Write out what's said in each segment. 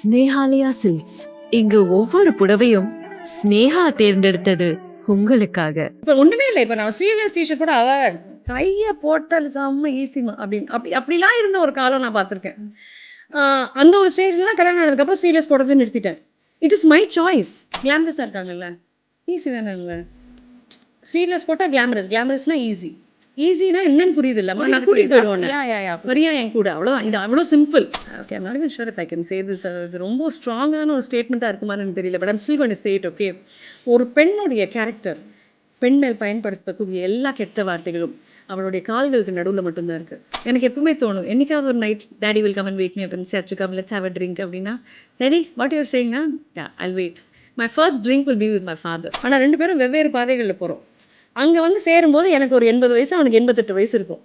Snehalaya silks. இங்கு ஒவ்வொரு புடவையும் ஸ்னேகா தேர்ந்தெடுத்தது உங்களுக்காக. இப்ப ஒண்ணுமே இல்ல. இப்ப நான் ஸ்லீவ்லெஸ் டீ-ஷர்ட் கூட கைய போட்டால் செம்ம ஈஸிமா அப்படிலாம் இருந்த ஒரு காலம் நான் பார்த்துருக்கேன். அந்த ஒரு ஸ்டேஜ்ல கல்யாணம் ஆனதுக்கப்புறம் ஸ்லீவ்லெஸ் போடுறதை நிறுத்திட்டேன். It is my choice. கிளாமரஸா இருக்காங்கல்ல, ஈஸி தானேங்க. ஸ்லீவ்லெஸ் போட்டா கிளாமரஸ்னா ஈஸி. ஈஸினா என்னன்னு புரியுது இல்லம்மா, நான் கூட்டிட்டு போயிடுவேன். வரியா என் கூட, அவ்வளவுதான். இது அவ்வளோ simple. Okay, I'm not even sure if I can say this. இது ரொம்ப ஸ்ட்ராங்கான ஒரு ஸ்டேட்மெண்ட்டாக இருக்குமான்னு எனக்கு தெரியல. But I'm still going to say it. Okay, ஒரு பெண்ணுடைய கேரக்டர், பெண் மேல் பயன்படுத்தக்கூடிய எல்லா கெட்ட வார்த்தைகளும் அவளுடைய கால்களுக்கு நடுவில் மட்டும்தான் இருக்கு. எனக்கு எப்பவுமே தோணும், என்னைக்காவது ஒரு night daddy will come and wait me up and say Achu come let's have a drink அப்படின்னா, டேடி வாட் யூர் சேயிங்னா, ya I'll wait. My first drink will be with my father. ஆனால் 2 பேரும் வெவ்வேறு பாதைகளில் போகிறோம். அங்கே வந்து சேரும்போது எனக்கு ஒரு 80 வயசு, அவனுக்கு 88 வயசு இருக்கும்.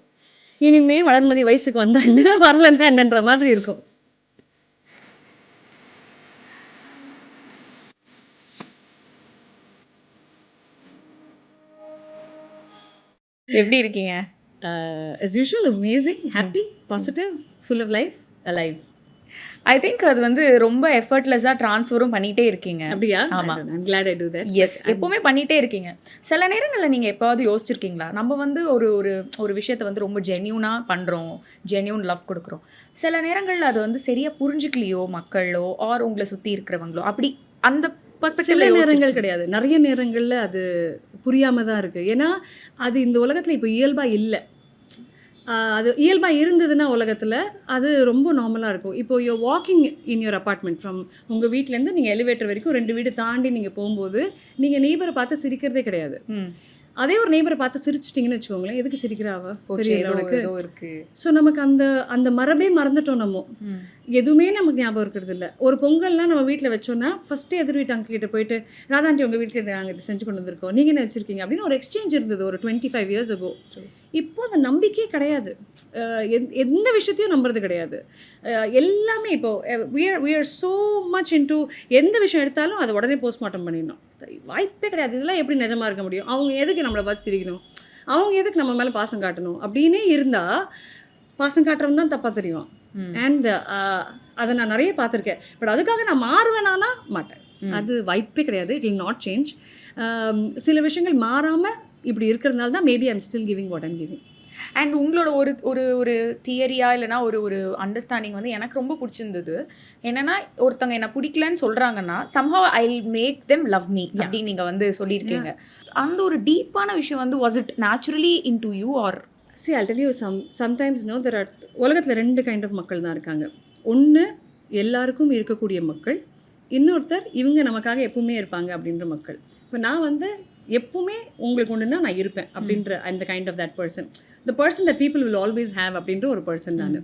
இனிமே வளர்மதி வயசுக்கு வந்தா என்ன, வரலன்னா என்னன்ற மாதிரி இருக்கும். எப்படி இருக்கீங்க? As usual, amazing, happy, positive, full of life, alive. I think அது வந்து ரொம்ப எஃபர்ட்லெஸ்ஸாக ட்ரான்ஸ்ஃபரும் பண்ணிகிட்டே இருக்கீங்க. அப்படியா? ஆமாம். I'm glad I do that. Yes, எப்போவுமே பண்ணிகிட்டே இருக்கீங்க. சில நேரங்களில் நீங்கள் எப்போவாவது யோசிச்சிருக்கீங்களா, நம்ம வந்து ஒரு ஒரு ஒரு விஷயத்தை வந்து ரொம்ப ஜென்யூனாக பண்ணுறோம், ஜென்யூன் லவ் கொடுக்குறோம். சில நேரங்களில் அது வந்து சரியாக புரிஞ்சுக்கலையோ மக்களோ ஆர் உங்களை சுற்றி இருக்கிறவங்களோ, அப்படி அந்த சில நேரங்கள் கிடையாது, நிறைய நேரங்களில் அது புரியாமல் தான் இருக்குது. ஏன்னா அது இந்த உலகத்தில் இப்போ இயல்பாக இல்லை. அது இயல்பாக இருந்ததுன்னா உலகத்தில் அது ரொம்ப நார்மலாக இருக்கும். இப்போ you walking in your apartment from உங்கள் வீட்டிலேருந்து நீங்கள் எலிவேட்டர் வரைக்கும் 2 வீடு தாண்டி நீங்கள் போகும்போது நீங்கள் நெய்பரை பார்த்து சிரிக்கிறதே கிடையாது. அதே ஒரு நெய்பரை பார்த்து சிரிச்சிட்டிங்கன்னு வச்சுக்கோங்களேன், எதுக்கு சிரிக்கிறாவா தெரியல உனக்கு இருக்கு. ஸோ நமக்கு அந்த அந்த மரபே மறந்துட்டோம். நம்ம எதுவுமே நமக்கு ஞாபகம் இருக்கிறது இல்லை. ஒரு பொங்கல்லாம் நம்ம வீட்டில் வச்சோன்னா ஃபஸ்ட்டு எதிர் வீட்டு அங்கிள் கிட்ட போயிட்டு, ராதாண்டி உங்கள் வீட்டில் நாங்கள் இது செஞ்சு கொண்டு வந்திருக்கோம், நீங்கள் என்ன வச்சுருக்கீங்க அப்படின்னு ஒரு எக்ஸ்சேஞ்ச் இருந்தது ஒரு 25 years ago. இப்போ அந்த நம்பிக்கையே கிடையாது. எந்த விஷயத்தையும் நம்புறது கிடையாது. எல்லாமே இப்போது we are so much into எந்த விஷயம் எடுத்தாலும் அதை உடனே போஸ்ட்மார்ட்டம் பண்ணிடணும். வாய்ப்பே கிடையாது. இதெல்லாம் எப்படி நிஜமாக இருக்க முடியும்? அவங்க எதுக்கு நம்மளை பார்த்து சிரிக்கணும், அவங்க எதுக்கு நம்ம மேலே பாசம் காட்டணும் அப்படின்னே இருந்தால், பாசம் காட்டுறவன் தான் தப்பாக தெரியும். அண்ட் அதை நான் நிறைய பார்த்துருக்கேன். பட் அதுக்காக நான் மாறுவேனானா மாட்டேன். அது வாய்ப்பே கிடையாது. It will not change. சில விஷயங்கள் மாறாமல் இப்படி இருக்கிறதுனால தான் maybe I'm still giving what I'm giving. And உங்களோட ஒரு ஒரு ஒரு தியரியா இல்லைனா ஒரு ஒரு அண்டர்ஸ்டாண்டிங் வந்து எனக்கு ரொம்ப பிடிச்சிருந்தது. என்னென்னா, ஒருத்தவங்க என்னை பிடிக்கலன்னு சொல்கிறாங்கன்னா, somehow I'll make them love me அப்படின்னு நீங்கள் வந்து சொல்லியிருக்கீங்க. அந்த ஒரு டீப்பான விஷயம் வந்து was it naturally into you or? See, I'll tell you sometimes no, there are உலகத்தில் 2 கைண்ட் ஆஃப் மக்கள் தான் இருக்காங்க. ஒன்று எல்லாருக்கும் இருக்கக்கூடிய மக்கள், இன்னொருத்தர் இவங்க நமக்காக எப்பவுமே இருப்பாங்க அப்படின்ற மக்கள். இப்போ நான் வந்து எப்பவுமே உங்களுக்கு ஒன்றுனா நான் இருப்பேன் அப்படின்ற அந்த kind of that person, the person that people will always have அப்படின்ற ஒரு பர்சன் நான்.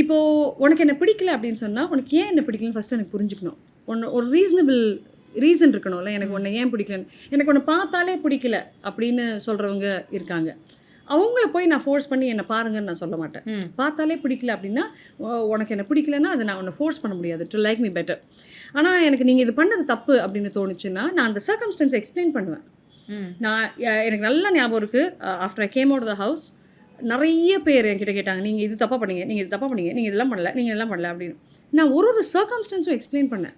இப்போது உனக்கு என்ன பிடிக்கல அப்படின்னு சொன்னால், உனக்கு ஏன் என்ன பிடிக்கலன்னு ஃபஸ்ட்டு எனக்கு புரிஞ்சுக்கணும். ஒரு ரீசனபிள் ரீசன் இருக்கணும்ல. எனக்கு உன்னை ஏன் பிடிக்கலன்னு, எனக்கு உன்னை பார்த்தாலே பிடிக்கல அப்படின்னு சொல்கிறவங்க இருக்காங்க. அவங்கள போய் நான் ஃபோர்ஸ் பண்ணி என்னை பாருங்கன்னு நான் சொல்ல மாட்டேன். பார்த்தாலே பிடிக்கல அப்படின்னா, உனக்கு என்ன பிடிக்கலன்னா அதை நான் உன்னை ஃபோர்ஸ் பண்ண முடியாது டு லைக் மீ பெட்டர். ஆனால் எனக்கு நீங்கள் இது பண்ணது தப்பு அப்படின்னு தோணுச்சுன்னா, நான் அந்த சர்க்கம்ஸ்டன்ஸை எக்ஸ்பிளைன் பண்ணுவேன். எனக்கு நல்லா ஞாபகம் இருக்குது, after I came out the house நிறைய பேர் என்கிட்ட கேட்டாங்க, நீங்கள் இது தப்பாக பண்ணீங்க, நீங்கள் இது தப்பாக பண்ணீங்க, நீங்கள் இதெல்லாம் பண்ணல, நீங்கள் இதெல்லாம் பண்ணல அப்படின்னு. நான் ஒரு சர்க்கம்ஸ்டன்ஸும் எக்ஸ்பிளைன் பண்ணேன்.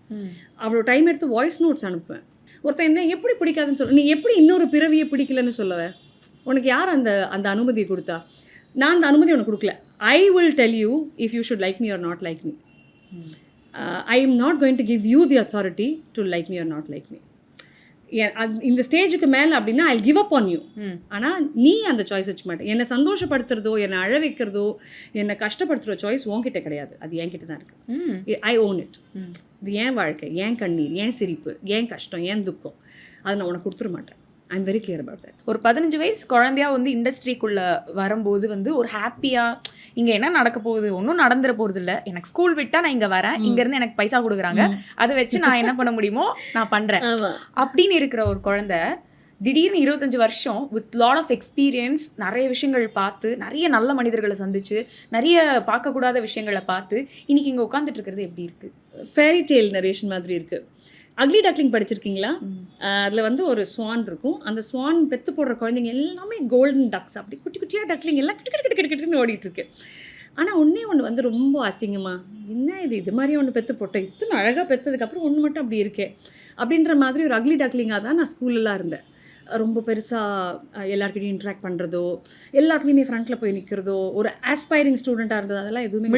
அவ்வளோ டைம் எடுத்து வாய்ஸ் நோட்ஸ் அனுப்புவேன். ஒருத்தன் என்ன எப்படி பிடிக்காதுன்னு சொல்ல, நீ எப்படி இன்னொரு பிறவியை பிடிக்கலன்னு சொல்லுவேன்? உனக்கு யார் அந்த அந்த அனுமதியை கொடுத்தா? நான் அந்த அனுமதி உனக்கு கொடுக்கல. I will tell you if you should like me or not like me. I am not going to give you the authority to like me or not like me. இந்த ஸ்டேஜுக்கு மேலே அப்படின்னா I give up on you. ஆனால் நீ அந்த choice வச்சுக்க மாட்டேன். என்னை சந்தோஷப்படுத்துறதோ, என்னை அழ வைக்கிறதோ, என்னை கஷ்டப்படுத்துகிற சாய்ஸ் உன்கிட்ட கிடையாது. அது என்கிட்ட தான் இருக்குது. I own it. இது ஏன் வாழ்க்கை, ஏன் கண்ணீர், ஏன் சிரிப்பு, ஏன் கஷ்டம், ஏன் துக்கம், அதை நான் உனக்கு கொடுத்துட மாட்டேன். I'm very clear about that. ஒரு 15 வயசு குழந்தையா வந்து இண்டஸ்ட்ரிக்குள்ளே வரும்போது வந்து ஒரு ஹாப்பியாக, இங்கே என்ன நடக்க போகுது, ஒன்றும் நடந்துட போகிறது இல்லை, எனக்கு ஸ்கூல் விட்டால் நான் இங்கே வரேன், இங்கேருந்து எனக்கு பைசா கொடுக்குறாங்க, அதை வச்சு நான் என்ன பண்ண முடியுமோ நான் பண்ணுறேன் அப்படின்னு இருக்கிற ஒரு குழந்தை திடீர்னு 25 வருஷம் வித் லாட் ஆஃப் எக்ஸ்பீரியன்ஸ், நிறைய விஷயங்கள் பார்த்து, நிறைய நல்ல மனிதர்களை சந்திச்சு, நிறைய பார்க்கக்கூடாத விஷயங்களை பார்த்து இன்னைக்கு இங்கே உட்காந்துட்டு இருக்கிறது எப்படி இருக்குது? ஃபேரி டேல் நரேஷன் மாதிரி இருக்குது. அக்லி டக்லிங் படிச்சிருக்கீங்களா? அதில் வந்து ஒரு ஸ்வான் இருக்கும். அந்த ஸ்வான் பெற்று போடுற குழந்தைங்க எல்லாமே கோல்டன் டக்ஸ், அப்படி குட்டி குட்டியாக டக்லிங் எல்லாம் கிட்டு கிட்டு கிட்டு கிட்டுன்னு ஓடிட்டுருக்கு. ஆனால் ஒன்றே ஒன்று வந்து ரொம்ப அசிங்கமா, என்ன இது மாதிரி ஒன்று பெற்று போட்டேன், இத்தனை அழகாக பெற்றதுக்கப்புறம் ஒன்று மட்டும் அப்படி இருக்கே அப்படின்ற மாதிரி ஒரு அக்லி டக்லிங்காக தான் நான் ஸ்கூல்லலாம் இருந்தேன். ரொம்ப பெருசாக எல்லாருக்கிட்டையும் இன்ட்ராக்ட் பண்ணுறதோ, எல்லாத்துலேயுமே ஃப்ரண்ட்டில் போய் நிற்கிறதோ, ஒரு ஆஸ்பைரிங் ஸ்டூடெண்ட்டாக இருந்தது அதெல்லாம் எதுவுமே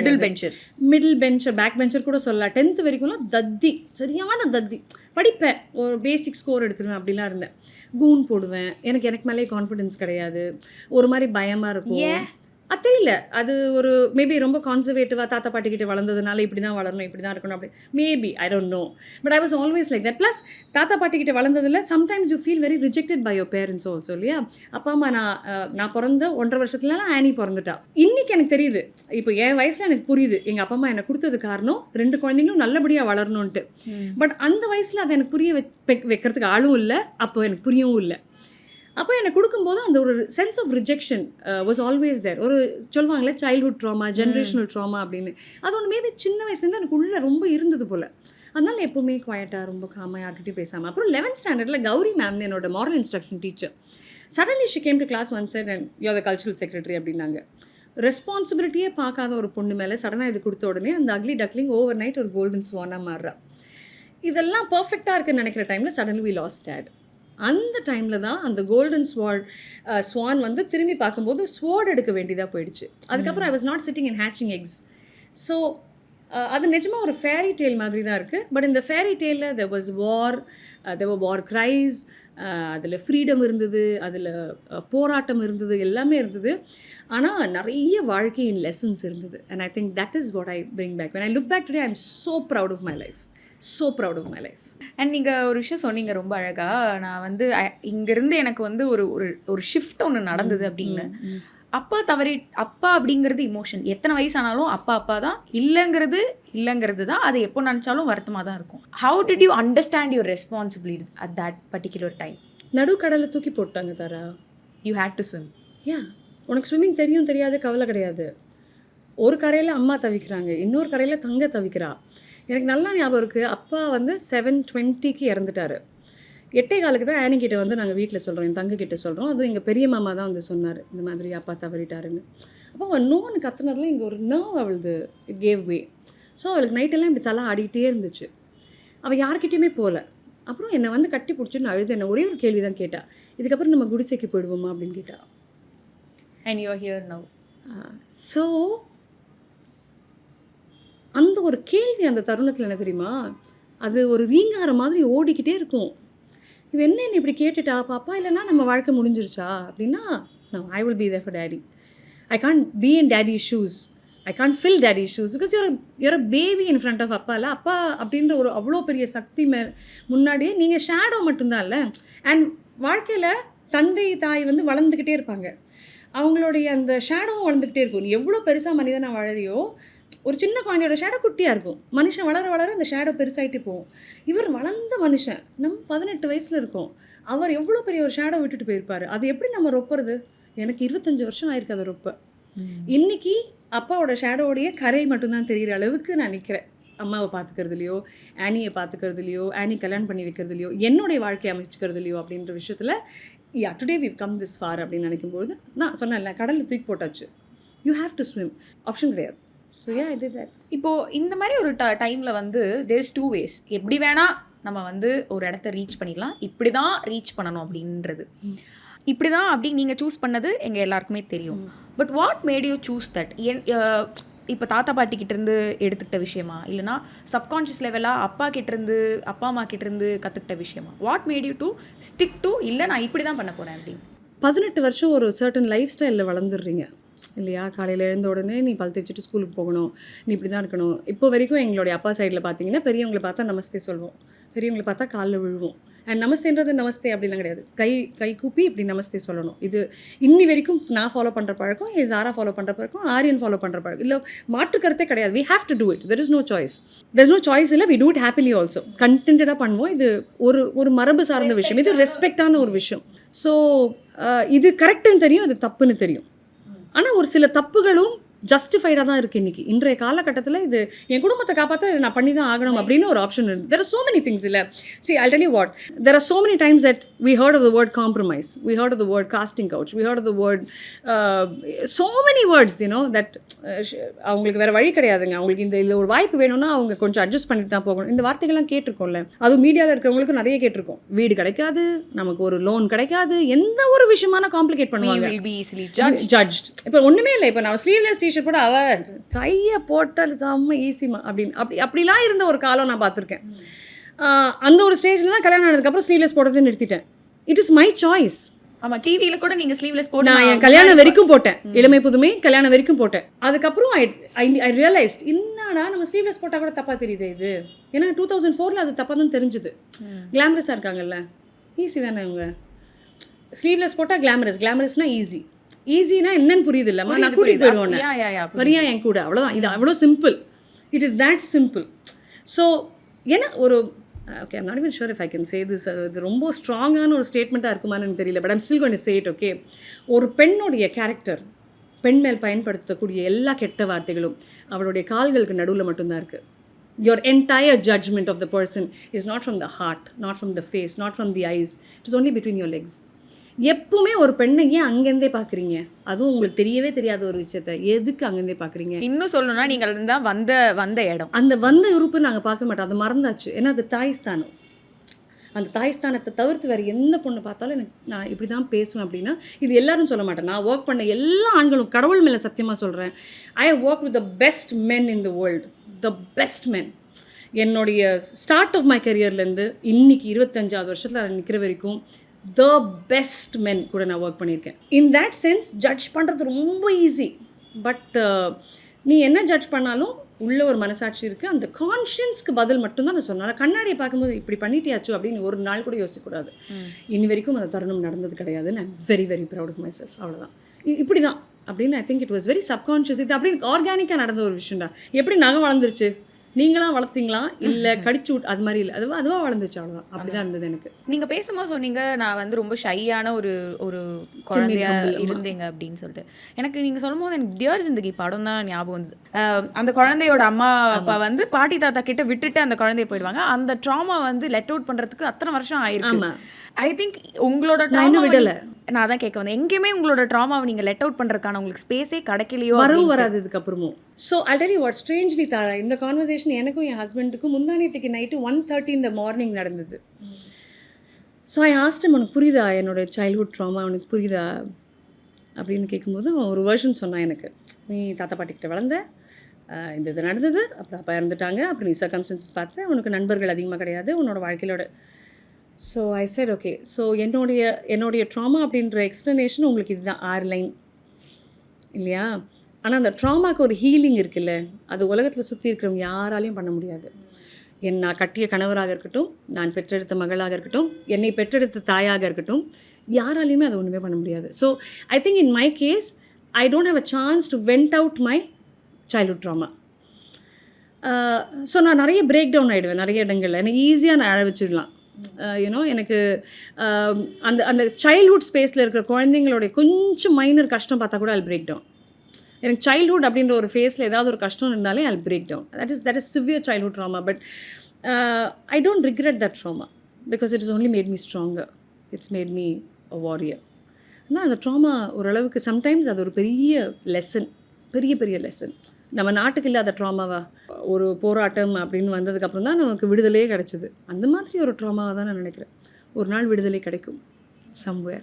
மிடில் பெஞ்சர் பேக் பெஞ்சர் கூட சொல்லலாம். 10th வரைக்கும்லாம் தத்தி, சரியான தத்தி. படிப்பேன், ஒரு பேசிக் ஸ்கோர் எடுத்துருவேன், அப்படிலாம் இருந்தேன். கூன் போடுவேன், எனக்கு மேலே கான்ஃபிடென்ஸ் கிடையாது, ஒரு மாதிரி பயமாக இருக்கும். அது தெரியல, அது ஒரு மேபி ரொம்ப கான்சர்வேட்டிவாக தாத்தா பாட்டிக்கிட்ட வளர்ந்ததுனால இப்படி தான் வளரணும், இப்படி தான் இருக்கணும், அப்படி maybe I don't know. But I was always like that. Plus தாத்தா பாட்டிக்கிட்ட வளர்ந்ததில் sometimes you feel very rejected by your parents also இல்லையா. அப்பா அம்மா நான் பிறந்த 1.5 வருஷத்துலலாம் ஆனி பிறந்துட்டா. இன்றைக்கி எனக்கு தெரியுது, இப்போ என் வயசில் எனக்கு புரியுது எங்கள் அப்பா அம்மா எனக்கு கொடுத்தது காரணம் 2 குழந்தைங்களும் நல்லபடியாக வளரணுன்ட்டு. பட் அந்த வயசில் அதை எனக்கு புரிய வைக்கிறதுக்கு ஆளும் இல்லை, அப்போ எனக்கு புரியவும் இல்லை. அப்போ எனக்கு கொடுக்கும்போது அந்த ஒரு sense of rejection was always there. ஒரு சொல்லுவாங்களே சைல்ட்ஹுட் ட்ராமா, ஜென்ரேஷனல் ட்ராமா அப்படின்னு. அது ஒன்று மேபி சின்ன வயசுலேருந்து எனக்கு உள்ளே ரொம்ப இருந்தது போல். அதனால எப்போவுமே குவாய்ட்டாக, ரொம்ப காமாக, யார்கிட்டையும் பேசாமல். அப்புறம் 11th ஸ்டாண்டர்டில் கௌரி மேம்னு என்னோட moral instruction teacher, suddenly she came to class one side and you are the cultural secretary அப்படின்னாங்க. ரெஸ்பான்சிபிலிட்டியே பார்க்காத ஒரு பொண்ணு மேலே சடனாக இது கொடுத்த உடனே அந்த அக்லி டக்லிங் ஓவர் நைட் ஒரு கோல்டன் ஸ்வானாக மாறுறா. இதெல்லாம் பர்ஃபெக்டாக இருக்குன்னு நினைக்கிற டைமில் சடன்லி வி லாஸ்ட் டேட். அந்த டைமில் தான் அந்த கோல்டன் ஸ்வான் வந்து திரும்பி பார்க்கும்போது ஸ்வார்ட் எடுக்க வேண்டியதாக போயிடுச்சு. அதுக்கப்புறம் I was not sitting in hatching X. So அது நிஜமாக ஒரு ஃபேரி டேல் மாதிரி தான் இருக்குது. பட் இந்த ஃபேரி டேலில் தெர் வாஸ் வார் க்ரைஸ், அதில் ஃப்ரீடம் இருந்தது, அதில் போராட்டம் இருந்தது, எல்லாமே இருந்தது. ஆனால் நிறைய வாழ்க்கையின் லெசன்ஸ் இருந்தது. And I think that is what I bring back. when I look back today, I am so proud of my life. So proud of my life. And நீங்கள் ஒரு விஷயம் சொன்னீங்க ரொம்ப அழகாக. நான் வந்து இங்கேருந்து எனக்கு வந்து ஒரு ஷிஃப்ட் ஒன்று நடந்தது அப்படின்னு. அப்பா அப்படிங்கிறது இமோஷன். எத்தனை வயசானாலும் அப்பா தான், இல்லைங்கிறது தான். அது எப்போ நினச்சாலும் வருத்தமாக தான் இருக்கும். How did you understand your responsibility at that particular time? நடுக்கடலில் தூக்கி போட்டாங்க Tara. You had to swim. உனக்கு ஸ்விம்மிங் தெரியும் தெரியாது கவலை கிடையாது. ஒரு கரையில் அம்மா தவிக்கிறாங்க, இன்னொரு கரையில் தங்க தவிக்கிறா. எனக்கு நல்லா ஞாபகம் இருக்குது, அப்பா வந்து 7:20 இறந்துட்டார். 8:15 தான் ஆனி கிட்ட வந்து நாங்கள் வீட்டில் சொல்கிறோம், என் தங்க கிட்ட சொல்கிறோம். அதுவும் எங்கள் பெரிய மாமா தான் வந்து சொன்னார், இந்த மாதிரி அப்பா தவறிட்டாருன்னு. அப்போ அவள் நோன்னு கத்துனதுல இங்கே ஒரு நர்வ் அவளுது இட் கேவ் வே. ஸோ அவளுக்கு நைட்டெல்லாம் இப்படி தலை ஆடிட்டே இருந்துச்சு. அவள் யார்கிட்டையுமே போகல. அப்புறம் என்னை வந்து கட்டி பிடிச்சின்னு அழுது என்ன ஒரே ஒரு கேள்வி தான் கேட்டா, இதுக்கப்புறம் நம்ம குடிசைக்கு போயிடுவோமா அப்படின்னு கேட்டா. And you are here now. So அந்த ஒரு கேள்வி அந்த தருணத்தில் என்ன தெரியுமா, அது ஒரு ரீங்கார மாதிரி ஓடிக்கிட்டே இருக்கும். இவன் என்ன இப்படி கேட்டுட்டா, பாப்பா இல்லைன்னா நம்ம வாழ்க்கை முடிஞ்சிருச்சா அப்படின்னா, no, I will be there for daddy. I can't be in daddy's shoes. I can't fill daddy's shoes because you're a baby in front of அப்பா. இல்லை அப்பா அப்படின்ற ஒரு அவ்வளோ பெரிய சக்தி முன்னாடியே நீங்கள் ஷேடோ மட்டும்தான் இல்லை. அண்ட் வாழ்க்கையில் தந்தை தாய் வந்து வளர்ந்துக்கிட்டே இருப்பாங்க, அவங்களுடைய அந்த ஷேடோவும் வளர்ந்துக்கிட்டே இருக்கும். நீ எவ்வளோ பெருசாக மனிதனாக வளரியோ, ஒரு சின்ன குழந்தையோட ஷேடோ குட்டியாக இருக்கும், மனுஷன் வளர அந்த ஷேடோ பெருசாகிட்டு போகும். இவர் வளர்ந்த மனுஷன், நம்ம 18 வயசில் இருக்கோம், அவர் எவ்வளோ பெரிய ஒரு ஷேடோ விட்டுட்டு போயிருப்பார். அது எப்படி நம்ம ரொப்புறது? எனக்கு 25 வருஷம் ஆயிருக்கு அதை ரொப்ப. இன்றைக்கி அப்பாவோட ஷேடோடைய கரை மட்டும்தான் தெரிகிற அளவுக்கு நான் நிற்கிறேன். அம்மாவை பார்த்துக்கிறதுலையோ, ஆனியை பார்த்துக்கிறதுலையோ, ஆனி கல்யாணம் பண்ணி வைக்கிறதுலையோ, என்னுடைய வாழ்க்கையை அமைச்சுக்கிறதுலையோ அப்படின்ற விஷயத்தில் today we've come this far அப்படின்னு நினைக்கும்போது நான் சொன்னேன்ல, கடலில் தூக்கி போட்டாச்சு, you have to swim, option கிடையாது. So I did that. இப்போது இந்த மாதிரி ஒரு டைமில் வந்து there is 2 ways. எப்படி வேணால் நம்ம வந்து ஒரு இடத்த ரீச் பண்ணிடலாம், இப்படி தான் ரீச் பண்ணணும் அப்படின்றது. இப்படி தான் அப்படின்னு நீங்கள் சூஸ் பண்ணது எங்கள் எல்லாருக்குமே தெரியும். But what made you choose that? இப்போ தாத்தா பாட்டிக்கிட்டேருந்து எடுத்துக்கிட்ட விஷயமா, இல்லைனா சப்கான்ஷியஸ் லெவலாக அப்பா அம்மா கிட்டேருந்து கற்றுக்கிட்ட விஷயமா? What made you to stick to, இல்லை நான் இப்படி தான் பண்ண போகிறேன் அப்படின்னு? 18 வருஷம் ஒரு சர்டன் லைஃப் ஸ்டைலில் வளர்ந்துடுறீங்க இல்லையா? காலையில் எழுந்த உடனே நீ பல் தேய்ச்சிட்டு ஸ்கூலுக்கு போகணும், நீ இப்படி தான் இருக்கணும். இப்போ வரைக்கும் எங்களுடைய அப்பா சைடில் பார்த்தீங்கன்னா பெரியவங்களை பார்த்தா நமஸ்தே சொல்லுவோம், பெரியவங்களை பார்த்தா காலில் விழுவோம். அண்ட் நமஸ்தேன்றது நமஸ்தே அப்படிலாம் கிடையாது, கை கூப்பி இப்படி நமஸ்தே சொல்லணும். இது இன்னி வரைக்கும் நான் ஃபாலோ பண்ணுற பழக்கம், ஜாரா ஃபாலோ பண்ணுற பழக்கம், ஆரியன் ஃபாலோ பண்ணுற பழக்கம். இல்லை மாற்று கருத்தே கிடையாது. we have to do it. there is no choice. இல்லை, we do it happily also. கண்டென்டாக பண்ணுவோம். இது ஒரு மரபு சார்ந்த விஷயம், இது ரெஸ்பெக்டான ஒரு விஷயம். ஸோ இது கரெக்டுன்னு தெரியும், அது தப்புன்னு தெரியும். ஆனால் ஒரு சில தப்புகளும் ஜஸ்டிஃபைடாக தான் இருக்குது இன்றைக்கி. இன்றைய காலகட்டத்தில் இது என் குடும்பத்தை காப்பாற்ற நான் பண்ணி தான் ஆகணும் அப்படின்னு ஒரு ஆப்ஷன் இருக்குது. There are so many things இல்லை. See, I'll tell you what, there are so many times that we heard of the word compromise, we heard of the word casting couch, we heard of the word so many words, you know, that அவங்களுக்கு வேறு வழி கிடையாதுங்க, அவங்களுக்கு இந்த ஒரு வாய்ப்பு வேணும்னா அவங்க கொஞ்சம் அட்ஜஸ்ட் பண்ணிட்டு தான் போகணும். இந்த வார்த்தைகள்லாம் கேட்டிருக்கோம்ல, அதுவும் மீடியாவில் இருக்கிறவங்களுக்கு நிறைய கேட்டிருக்கோம். வீடு கிடைக்காது, நமக்கு ஒரு லோன் கிடைக்காது, எந்த ஒரு விஷயமான காம்ப்ளிகேட் பண்ணுவாங்க, ஜட்ஜ்ட். இப்போ ஒன்றுமே இல்லை, இப்போ நான் ஸ்லீவ்லெஸ் டிஷர்ட் போட அவ கையை போட்டால் செம்ம ஈஸிமா அப்படின்னு அப்படிலாம் இருந்த ஒரு காலம் நான் பார்த்துருக்கேன். அந்த ஒரு ஸ்டேஜில் தான் கல்யாணம் ஆனதுக்கப்புறம் ஸ்லீவ்லெஸ் போடுறதை நிறுத்திட்டேன். It is my choice. ஆமாம், டிவியில் கூட நீங்கள் ஸ்லீவ்லெஸ் போட்டு நான் என் கல்யாணம் வரைக்கும் போட்டேன், இளமை புதுமை கல்யாணம் வரைக்கும் போட்டேன். அதுக்கப்புறம் ஐ ரியலைஸ்ட், என்னடா நம்ம ஸ்லீவ்லெஸ் போட்டால் கூட தப்பாக தெரியுது இது. ஏன்னா 2004 அது தப்பாக தான் தெரிஞ்சுது. கிளாமரஸாக இருக்காங்கல்ல, ஈஸி தானே அவங்க. ஸ்லீவ்லெஸ் போட்டால் கிளாமரஸ்னால் ஈஸினா என்னன்னு புரியுது இல்லைம்மா, நான் கூட்டிகிட்டு போயிடுவேன், வரியா என் கூட, அவ்வளோதான். இது அவ்வளோ simple. It is that simple. So ஏன்னா ஒரு okay, I'm not even sure if I can say this, இது ரொம்ப ஸ்ட்ராங்கான ஒரு ஸ்டேட்மெண்ட்டாக இருக்குமான்னு எனக்கு தெரியல, but I'm still going to say it, okay. ஒரு பெண்ணுடைய கேரக்டர், பெண் மேல் பயன்படுத்தக்கூடிய எல்லா கெட்ட வார்த்தைகளும் அவளுடைய கால்களுக்கு நடுவில் மட்டும்தான் இருக்குது. Your entire judgment of the person is not from the heart, not from the face, not from the eyes. It is only between your legs. எப்பவுமே ஒரு பெண்ணை ஏன் அங்கேருந்தே பார்க்குறீங்க? அதுவும் உங்களுக்கு தெரியவே தெரியாத ஒரு விஷயத்த எதுக்கு அங்கேருந்தே பார்க்குறீங்க? இன்னும் சொல்லணும்னா நீங்கள் தான் வந்த இடம், அந்த வந்த உறுப்பு நாங்கள் பார்க்க மாட்டோம், அது மறந்தாச்சு. ஏன்னா அது தாய்ஸ்தானம். அந்த தாய்ஸ்தானத்தை தவிர்த்து வேறு எந்த பொண்ணு பார்த்தாலும் எனக்கு நான் இப்படி தான் பேசுவேன் அப்படின்னா, இது எல்லாரும் சொல்ல மாட்டேன். நான் ஒர்க் பண்ண எல்லா ஆண்களும், கடவுள் மேலே சத்தியமாக சொல்கிறேன், I have work with the best men in the world, the best men. என்னுடைய ஸ்டார்ட் ஆஃப் மை கரியர்லேருந்து இன்னைக்கு 25வது வருஷத்தில் நான் நிற்கிற வரைக்கும் த பெஸ்ட் மென் கூட நான் ஒர்க் பண்ணியிருக்கேன். இன் தேட் சென்ஸ் ஜட்ஜ் பண்ணுறது ரொம்ப ஈஸி. பட் நீ என்ன ஜட்ஜ் பண்ணாலும் உள்ள ஒரு மனசாட்சி இருக்குது, அந்த கான்ஷியன்ஸ்க்கு பதில் மட்டும்தான் நான் சொன்னேன். கண்ணாடியை பார்க்கும்போது இப்படி பண்ணிட்டியாச்சு அப்படின்னு ஒரு நாள் கூட யோசிக்கக்கூடாது. இனி வரைக்கும் அந்த தருணம் நடந்தது கிடையாது. நான் very very proud of myself. அவ்வளோதான், இப்படி தான் அப்படின்னு. I think it was very subconscious. இது அப்படி ஆர்கானிக்காக நடந்த ஒரு விஷயம்டா. எப்படி நகை வளர்ந்துருச்சு, நீங்களாம் வளர்த்தீங்களா இல்லை கடிச்சு அது மாதிரி இல்லை, அதுவாக வளர்ந்துச்சு, அவ்வளோதான். அப்படி தான் இருந்தது எனக்கு. நீங்கள் பேசும்போது சொன்னீங்க நான் வந்து ரொம்ப ஷையான ஒரு குழந்தையா இருந்தீங்க அப்படின்னு சொல்லிட்டு. எனக்கு நீங்கள் சொல்லும் போது எனக்கு டியர் ஜிந்தகி படம் தான் ஞாபகம் வந்தது. அந்த குழந்தையோட அம்மா அப்பா வந்து பாட்டி தாத்தா கிட்ட விட்டுட்டு அந்த குழந்தைய போயிடுவாங்க. அந்த ட்ராமா வந்து லெட் அவுட் பண்ணுறதுக்கு அத்தனை வருஷம் ஆயிருக்கு. ஐ திங்க் உங்களோட விடலை, நான் தான் கேட்க வந்தேன், எங்கேயுமே உங்களோட ட்ராமாவை நீங்கள் லெட் அவுட் பண்ணுறதுக்கான உங்களுக்கு ஸ்பேஸே கிடைக்கலையோ, வராது இதுக்கப்புறமும். So I tell you what, strangely Tara, இந்த கான்வர்சேஷன் எனக்கும் என் ஹஸ்பண்டுக்கும் முந்தானேத்துக்கு நைட்டு 1:30 இந்த மார்னிங் நடந்தது. ஸோ ஐ ஆஸ்டம், உனக்கு புரியுதா என்னோட சைல்ட்ஹுட் ட்ராமா, உனக்கு புரியுதா அப்படின்னு கேட்கும்போது அவன் ஒரு வேர்ஷன் சொன்னான் எனக்கு. நீ தாத்தா பாட்டிக்கிட்ட வளர்ந்த, இந்த இது நடந்தது, அப்புறம் அப்பா இறந்துட்டாங்க, அப்புறம் நீ சர்க்கம்ஸ்டன்சஸ் பார்த்து, உனக்கு நண்பர்கள் அதிகமாக கிடையாது உன்னோட வாழ்க்கையோட. So I set okay. So என்னுடைய ட்ராமா அப்படின்ற எக்ஸ்ப்ளனேஷன் உங்களுக்கு இதுதான் 6 லைன் இல்லையா? ஆனால் அந்த ட்ராமாவுக்கு ஒரு ஹீலிங் இருக்குல்ல, அது உலகத்தில் சுற்றி இருக்கிறவங்க யாராலையும் பண்ண முடியாது. நான் கட்டிய கணவராக இருக்கட்டும், நான் பெற்றெடுத்த மகளாக இருக்கட்டும், என்னை பெற்றெடுத்த தாயாக இருக்கட்டும், யாராலையுமே அதை ஒன்றுமே பண்ண முடியாது. So I think in my case I don't have a chance to went out my childhood trauma. ஸோ நான் நிறைய பிரேக் டவுன் ஆகிடுவேன் நிறைய இடங்களில். எனக்கு ஈஸியாக நான் அழ வச்சிடலாம். யூனோ, எனக்கு அந்த சைல்ட்ஹுட் ஸ்பேஸில் இருக்கிற குழந்தைங்களுடைய கொஞ்சம் மைனர் கஷ்டம் பார்த்தா கூட I'll break down. எனக்கு சைல்ட்ஹுட் அப்படின்ற ஒரு ஃபேஸில் ஏதாவது ஒரு கஷ்டம் இருந்தாலே I'll break down. That is severe childhood trauma, but I don't regret that trauma because it has only made me stronger. It's made me a warrior. ஆனால் அந்த ட்ராமா ஓரளவுக்கு சம்டைம்ஸ் அது ஒரு பெரிய லெசன், பெரிய லெசன். நம்ம நாட்டுக்கு இல்லாத ட்ராமாவா, ஒரு போராட்டம் அப்படின்னு வந்ததுக்கப்புறம் தான் நமக்கு விடுதலையே கிடச்சிது. அந்த மாதிரி ஒரு ட்ராமாவாக தான் நான் நினைக்கிறேன். ஒரு நாள் விடுதலை கிடைக்கும் சம்வேர்.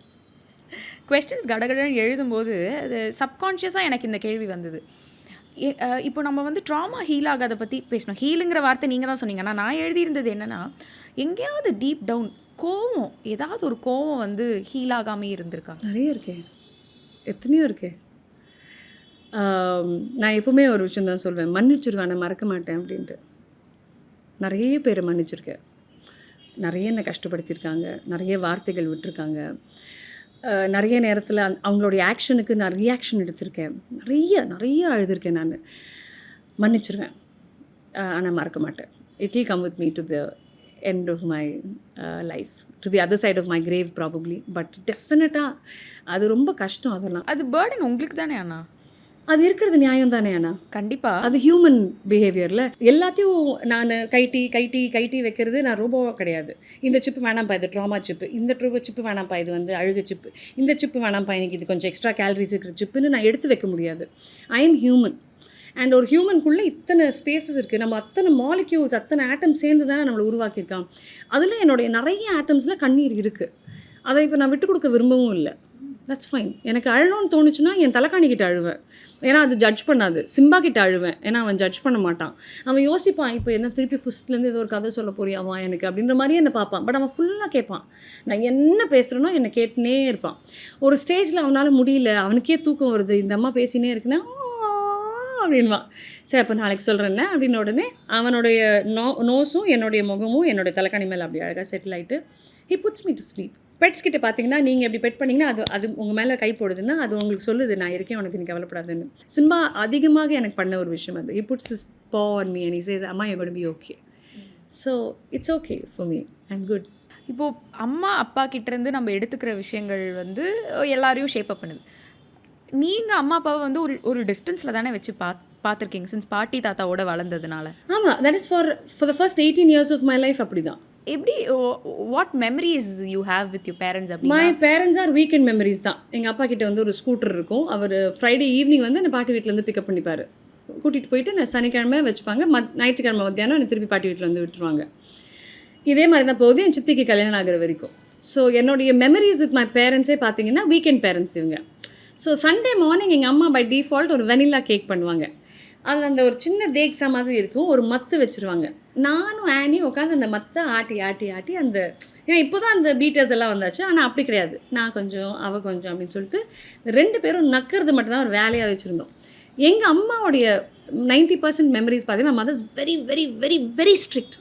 குவெஸ்டன்ஸ் கடகடன்னு எழுதும்போது அது சப்கான்ஷியஸாக எனக்கு இந்த கேள்வி வந்தது. இப்போ நம்ம வந்து ட்ராமா ஹீல் ஆகாத பற்றி பேசணும். ஹீலுங்கிற வார்த்தை நீங்கள் தான் சொன்னீங்க. ஆனால் நான் எழுதியிருந்தது என்னென்னா, எங்கேயாவது டீப் டவுன் கோவம், ஏதாவது ஒரு கோவம் வந்து ஹீல் ஆகாமல் இருந்திருக்கா? நிறைய இருக்கே, எத்தனையோ இருக்கே. நான் எப்பவுமே ஒரு விஷயம் தான் சொல்வேன், மன்னிச்சிருவேன், நான் மறக்க மாட்டேன் அப்படின்ட்டு. நிறைய பேரை மன்னிச்சிருக்கேன், நிறைய என்னை கஷ்டப்படுத்தியிருக்காங்க, நிறைய வார்த்தைகள் விட்டுருக்காங்க, நிறைய நேரத்தில் அவங்களுடைய ஆக்ஷனுக்கு நான் ரியாக்ஷன் எடுத்திருக்கேன், நிறைய அழுதுருக்கேன். நான் மன்னிச்சிருவேன், ஆனால் மறக்க மாட்டேன். It will come with me to the end of my life, to the other side of my grave probably. But டெஃபினட்டாக அது ரொம்ப கஷ்டம். அதெல்லாம் அது பேர்டன் உங்களுக்கு தானே அண்ணா? அது இருக்கிறது நியாயம் தானே அண்ணா? கண்டிப்பா அது ஹியூமன் பிஹேவியரில் எல்லாத்தையும் நான் கைட்டி கைட்டி கைட்டி வைக்கிறது நான் ரோபோ கிடையாது. இந்த சிப்பு வேணாம்ப்பா, இது ட்ராமா சிப்பு, இந்த சிப்பு வேணாம்ப்பா, இது வந்து அழுகு சிப்பு, இந்த சிப்பு வேணாம்ப்பா, எனக்கு இது கொஞ்சம் எக்ஸ்ட்ரா கேலரிஸ் இருக்கிற சிப்புன்னு நான் எடுத்து வைக்க முடியாது. I am human. அண்ட் ஒரு ஹியூமனுக்குள்ளே இத்தனை ஸ்பேசஸ் இருக்குது. நம்ம அத்தனை மாலிக்யூல்ஸ், அத்தனை ஆட்டம்ஸ் சேர்ந்து தானே நம்மளை உருவாக்கியிருக்கான். அதில் என்னுடைய நிறைய ஆட்டம்ஸில் கண்ணீர் இருக்குது. அதை இப்போ நான் விட்டு கொடுக்க விரும்பவும் இல்லை. That's fine. எனக்கு அழணும்னு தோணுச்சுன்னா என் தலைக்காணிக்கிட்ட அழுவேன், ஏன்னா அது ஜட்ஜ் பண்ணாது. சிம்பா கிட்ட அழுவேன், ஏன்னா அவன் ஜட்ஜ் பண்ண மாட்டான். அவன் யோசிப்பான், இப்போ என்ன திருப்பி ஃபஸ்ட்லேருந்து ஏதோ ஒரு கதை சொல்ல போறியாமா எனக்கு அப்படின்ற மாதிரியே என்னை பார்ப்பான். பட் அவன் ஃபுல்லாக கேட்பான். நான் என்ன பேசுகிறேனோ என்னை கேட்டுனே இருப்பான். ஒரு ஸ்டேஜில் அவனால் முடியல, அவனுக்கே தூக்கம் வருது, இந்த அம்மா பேசினே இருக்குன்னா அப்படின்வான். சரி அப்போ நாளைக்கு சொல்கிறேன்ன அப்படின்ன உடனே அவனுடைய நோஸும் என்னுடைய முகமும் என்னுடைய தலைக்காணி மேலே அப்படி அழகாக செட்டில் ஆகிட்டு he puts me to sleep. Pets கிட்ட பார்த்தீங்கன்னா, நீங்கள் எப்படி பெட் பண்ணிங்கன்னா அது உங்கள் மேலே கை போடுதுன்னா அது உங்களுக்கு சொல்லுது, நான் இருக்கேன், உனக்கு நீ கவலைப்படாதுன்னு. சிம்பா அதிகமாக எனக்கு பண்ண ஒரு விஷயம் அது. He puts his paw on me and he says, அம்மா you're going to be okay. So it's okay for me. I'm good. இப்போது அம்மா அப்பா கிட்டேருந்து நம்ம எடுத்துக்கிற விஷயங்கள் வந்து எல்லாரையும் ஷேப் அப் பண்ணுது. நீங்கள் அம்மா அப்பாவை வந்து ஒரு டிஸ்டன்ஸில் தானே வச்சு பார்த்துருக்கீங்க சின்ஸ் பாட்டி தாத்தாவோட வளர்ந்ததுனால. ஆமாம், that is for the first 18 years of my life. அப்படி தான். எப்படி what memories you have with your parents? அப்படி my parents are weekend memories தான். எங்கள் அப்பா கிட்ட வந்து ஒரு ஸ்கூட்டர் இருக்கும். அவர் ஃப்ரைடே ஈவினிங் வந்து என்னை பாட்டி வீட்டிலேருந்து பிக்கப் பண்ணிப்பார், கூட்டிகிட்டு போயிட்டு நான் சனிக்கிழமை வச்சுப்பாங்க, ஞாயிற்றுக்கிழமை மத்தியானம் என்னை திருப்பி பாட்டி வீட்டில் வந்து விட்டுருவாங்க. இதே மாதிரி தான் போகுது என் சித்திக்கு கல்யாணம் ஆகிற வரைக்கும். ஸோ என்னுடைய மெமரிஸ் வித் மை பேரண்ட்ஸே பார்த்தீங்கன்னா வீக்கெண்ட் பேரண்ட்ஸ் இவங்க. ஸோ சண்டே மார்னிங் எங்கள் அம்மா பை டிஃபால்ட் ஒரு வெனிலா கேக் பண்ணுவாங்க. அதில் அந்த ஒரு சின்ன தேக்ஸா மாதிரி இருக்கும், ஒரு மத்து வச்சுருவாங்க. நானும் ஆனியும் உட்காந்து அந்த மத்தை ஆட்டி ஆட்டி ஆட்டி அந்த, ஏன்னா இப்போ தான் அந்த பீட்டர்ஸ் எல்லாம் வந்தாச்சு, ஆனால் அப்படி கிடையாது, நான் கொஞ்சம் அவள் கொஞ்சம் அப்படின்னு சொல்லிட்டு 2 பேரும் நக்கிறது மட்டும்தான் ஒரு வேலையாக வச்சுருந்தோம். எங்கள் அம்மாவுடைய 90% மெமரிஸ் பார்த்தீங்கன்னா mothers very very very very strict.